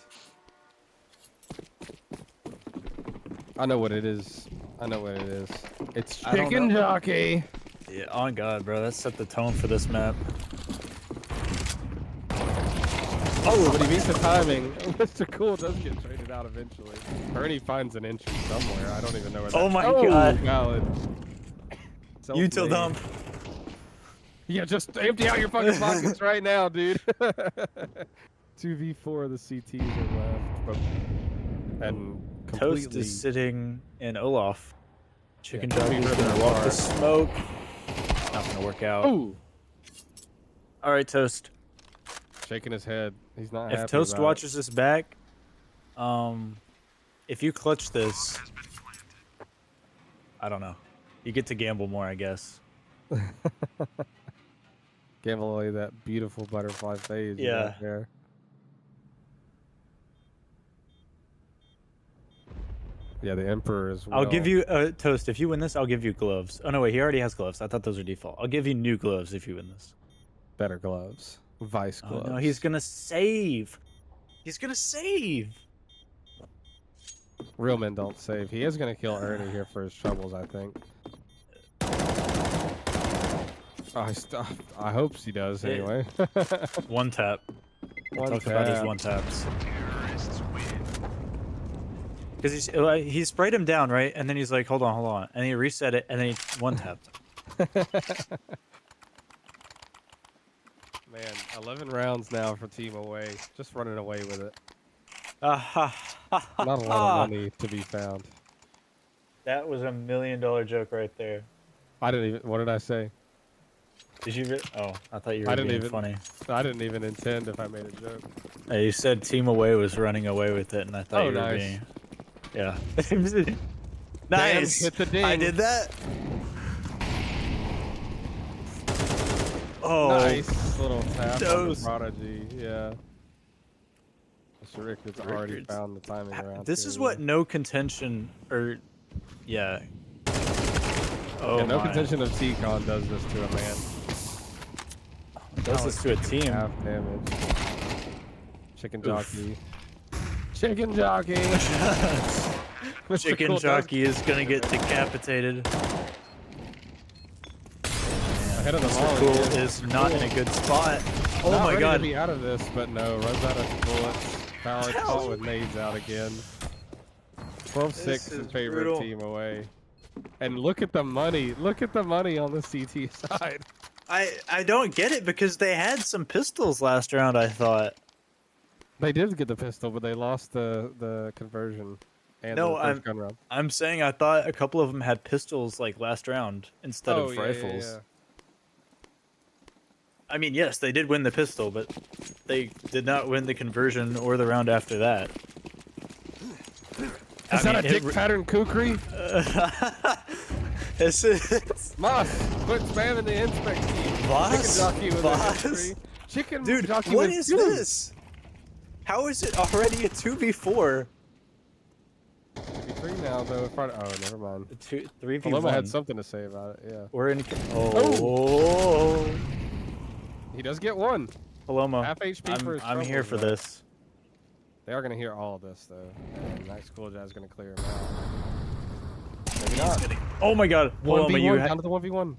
I know what it is. I know what it is. It's I don't chicken know. jockey. Yeah, on God, bro. That set the tone for this map. Oh, but he beats the timing. Mr. Cool does get traded out eventually. Ernie finds an entry somewhere. I don't even know where that. Oh my God. Valid. Util Self-made. dump. Yeah, just empty out your fucking pockets right now, dude. 2v4 of the CTs are left. And completely... Toast is sitting in Olaf. Chicken Yeah, jockey's ripping gonna walk the apart. smoke. It's not gonna work out. Ooh! All right, Toast. Shaking his head. He's not happy If Toast about watches this back, if you clutch this, I don't know. You get to gamble more, I guess. it. Gamble away that beautiful butterfly phase you Yeah. got there. Yeah, the Emperor is well. I'll give you Toast. If you win this, I'll give you gloves. Oh no, wait, he already has gloves. I thought those were default. I'll give you new gloves if you win this. better gloves. Vice gloves. Oh no, he's gonna save. He's gonna save. Real men don't save. He is gonna kill Ernie here for his troubles, I think. I hope he does anyway. One tap. One Talk about his tap. one taps. Because he sprayed him down, right? And then he's like, hold on. And he reset it, and then he one tapped. Man, 11 rounds now for team away. Just running away with it. Not Not a lot of money to be found. That was $1 million joke right there. I didn't even. What did I say? Did you? Oh, I thought you I were didn't being even- funny. I didn't even intend if I made a joke. You said team away was running away with it, and I thought Oh, you were nice. being. Yeah. Nice. Hit the ding. I did that. Oh. Nice little tap on the Toast. prodigy. Yeah. Mr. Rick has already Rickard's- found the timing around. This is what no contention or, yeah. Oh Yeah, no my. contention of T-Con does this to a man. Does this to a team. Half damage. Chicken jockey. Chicken jockey. Mr. Chicken Cool does- jockey is gonna get decapitated. Ahead of the Mr. volley. Cool is not in a good spot. Oh Not my ready God. to be out of this, but no, runs out of bullets. Power caught with nades out again. 12-6 This in is favorite brutal. team away. And look at the money. Look at the money on the CT side. I don't get it because they had some pistols last round, I thought. They did get the pistol, but they lost the conversion and No, the first gun round. I'm saying I thought a couple of them had pistols like last round instead of yeah, rifles. yeah. I mean, yes, they did win the pistol, but they did not win the conversion or the round after that. Is that a dick pattern kukri? This is Moss, quit spamming the inspect key. Boss? Chicken jockey with Boss? a history. Chicken dude. jockey What with is two. this? How is it already a 2v4? 3 now though. Oh, never mind. 3v1. Paloma had something to say about it. Yeah. We're in. Oh. He does get one. Paloma. Half HP for his I'm here troubles, for though. this. They are going to hear all of this, though. And Max Cooljack is going to clear him out. Maybe not. Oh my God. Paloma, 1v1, down to the 1v1.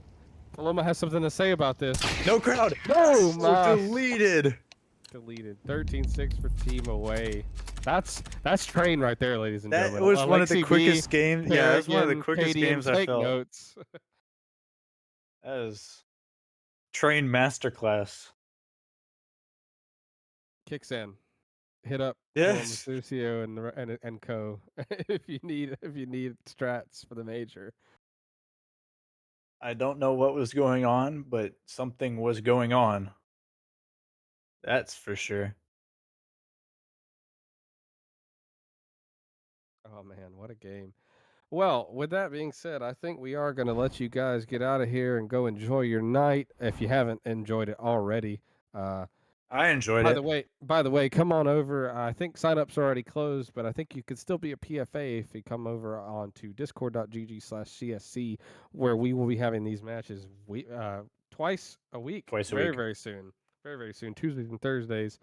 Paloma has something to say about this. No crowd. No, Moss. Deleted. Deleted. 13-6 for team away. That's train right there, ladies and That gentlemen. was one of the Alexi quickest B, games. Yeah, it was one of the Paragon, quickest KDM, games I take felt. notes. That is train masterclass. Kicks in. hit up Yes. Lucio and co if you need strats for the major. I don't know what was going on, but something was going on. That's for sure. Oh man, what a game. Well, with that being said, I think we are going to let you guys get out of here and go enjoy your night if you haven't enjoyed it already. Uh, I enjoyed it. by the way, come on over. I think signups are already closed, but I think you could still be a PFA if you come over onto discord.gg/CSC, where we will be having these matches twice a week, Twice a very, week. very soon. Very, very soon, Tuesdays and Thursdays.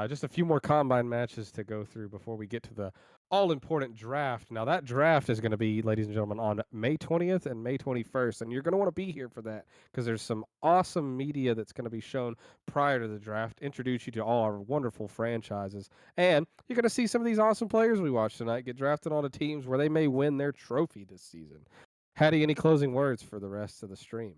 Just a few more combine matches to go through before we get to the all important draft. Now, that draft is going to be, ladies and gentlemen, on May 20th and May 21st, and you're going to want to be here for that because there's some awesome media that's going to be shown prior to the draft, introduce you to all our wonderful franchises. And you're going to see some of these awesome players we watched tonight get drafted onto teams where they may win their trophy this season. Hattie, any closing words for the rest of the stream?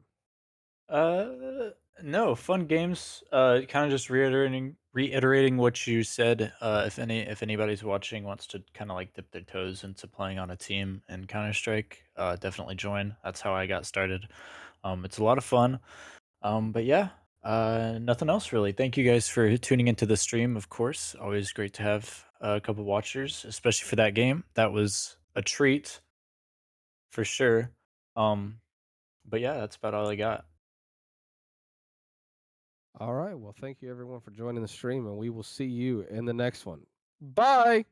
No, fun games. Kind of just reiterating what you said. If anybody's watching wants to kind of like dip their toes into playing on a team in Counter Strike, definitely join. That's how I got started. It's a lot of fun. But yeah, nothing else really. Thank you guys for tuning into the stream. Of course, always great to have a couple watchers, especially for that game. That was a treat for sure. But yeah, that's about all I got. All right. Well, thank you everyone for joining the stream, and we will see you in the next one. Bye.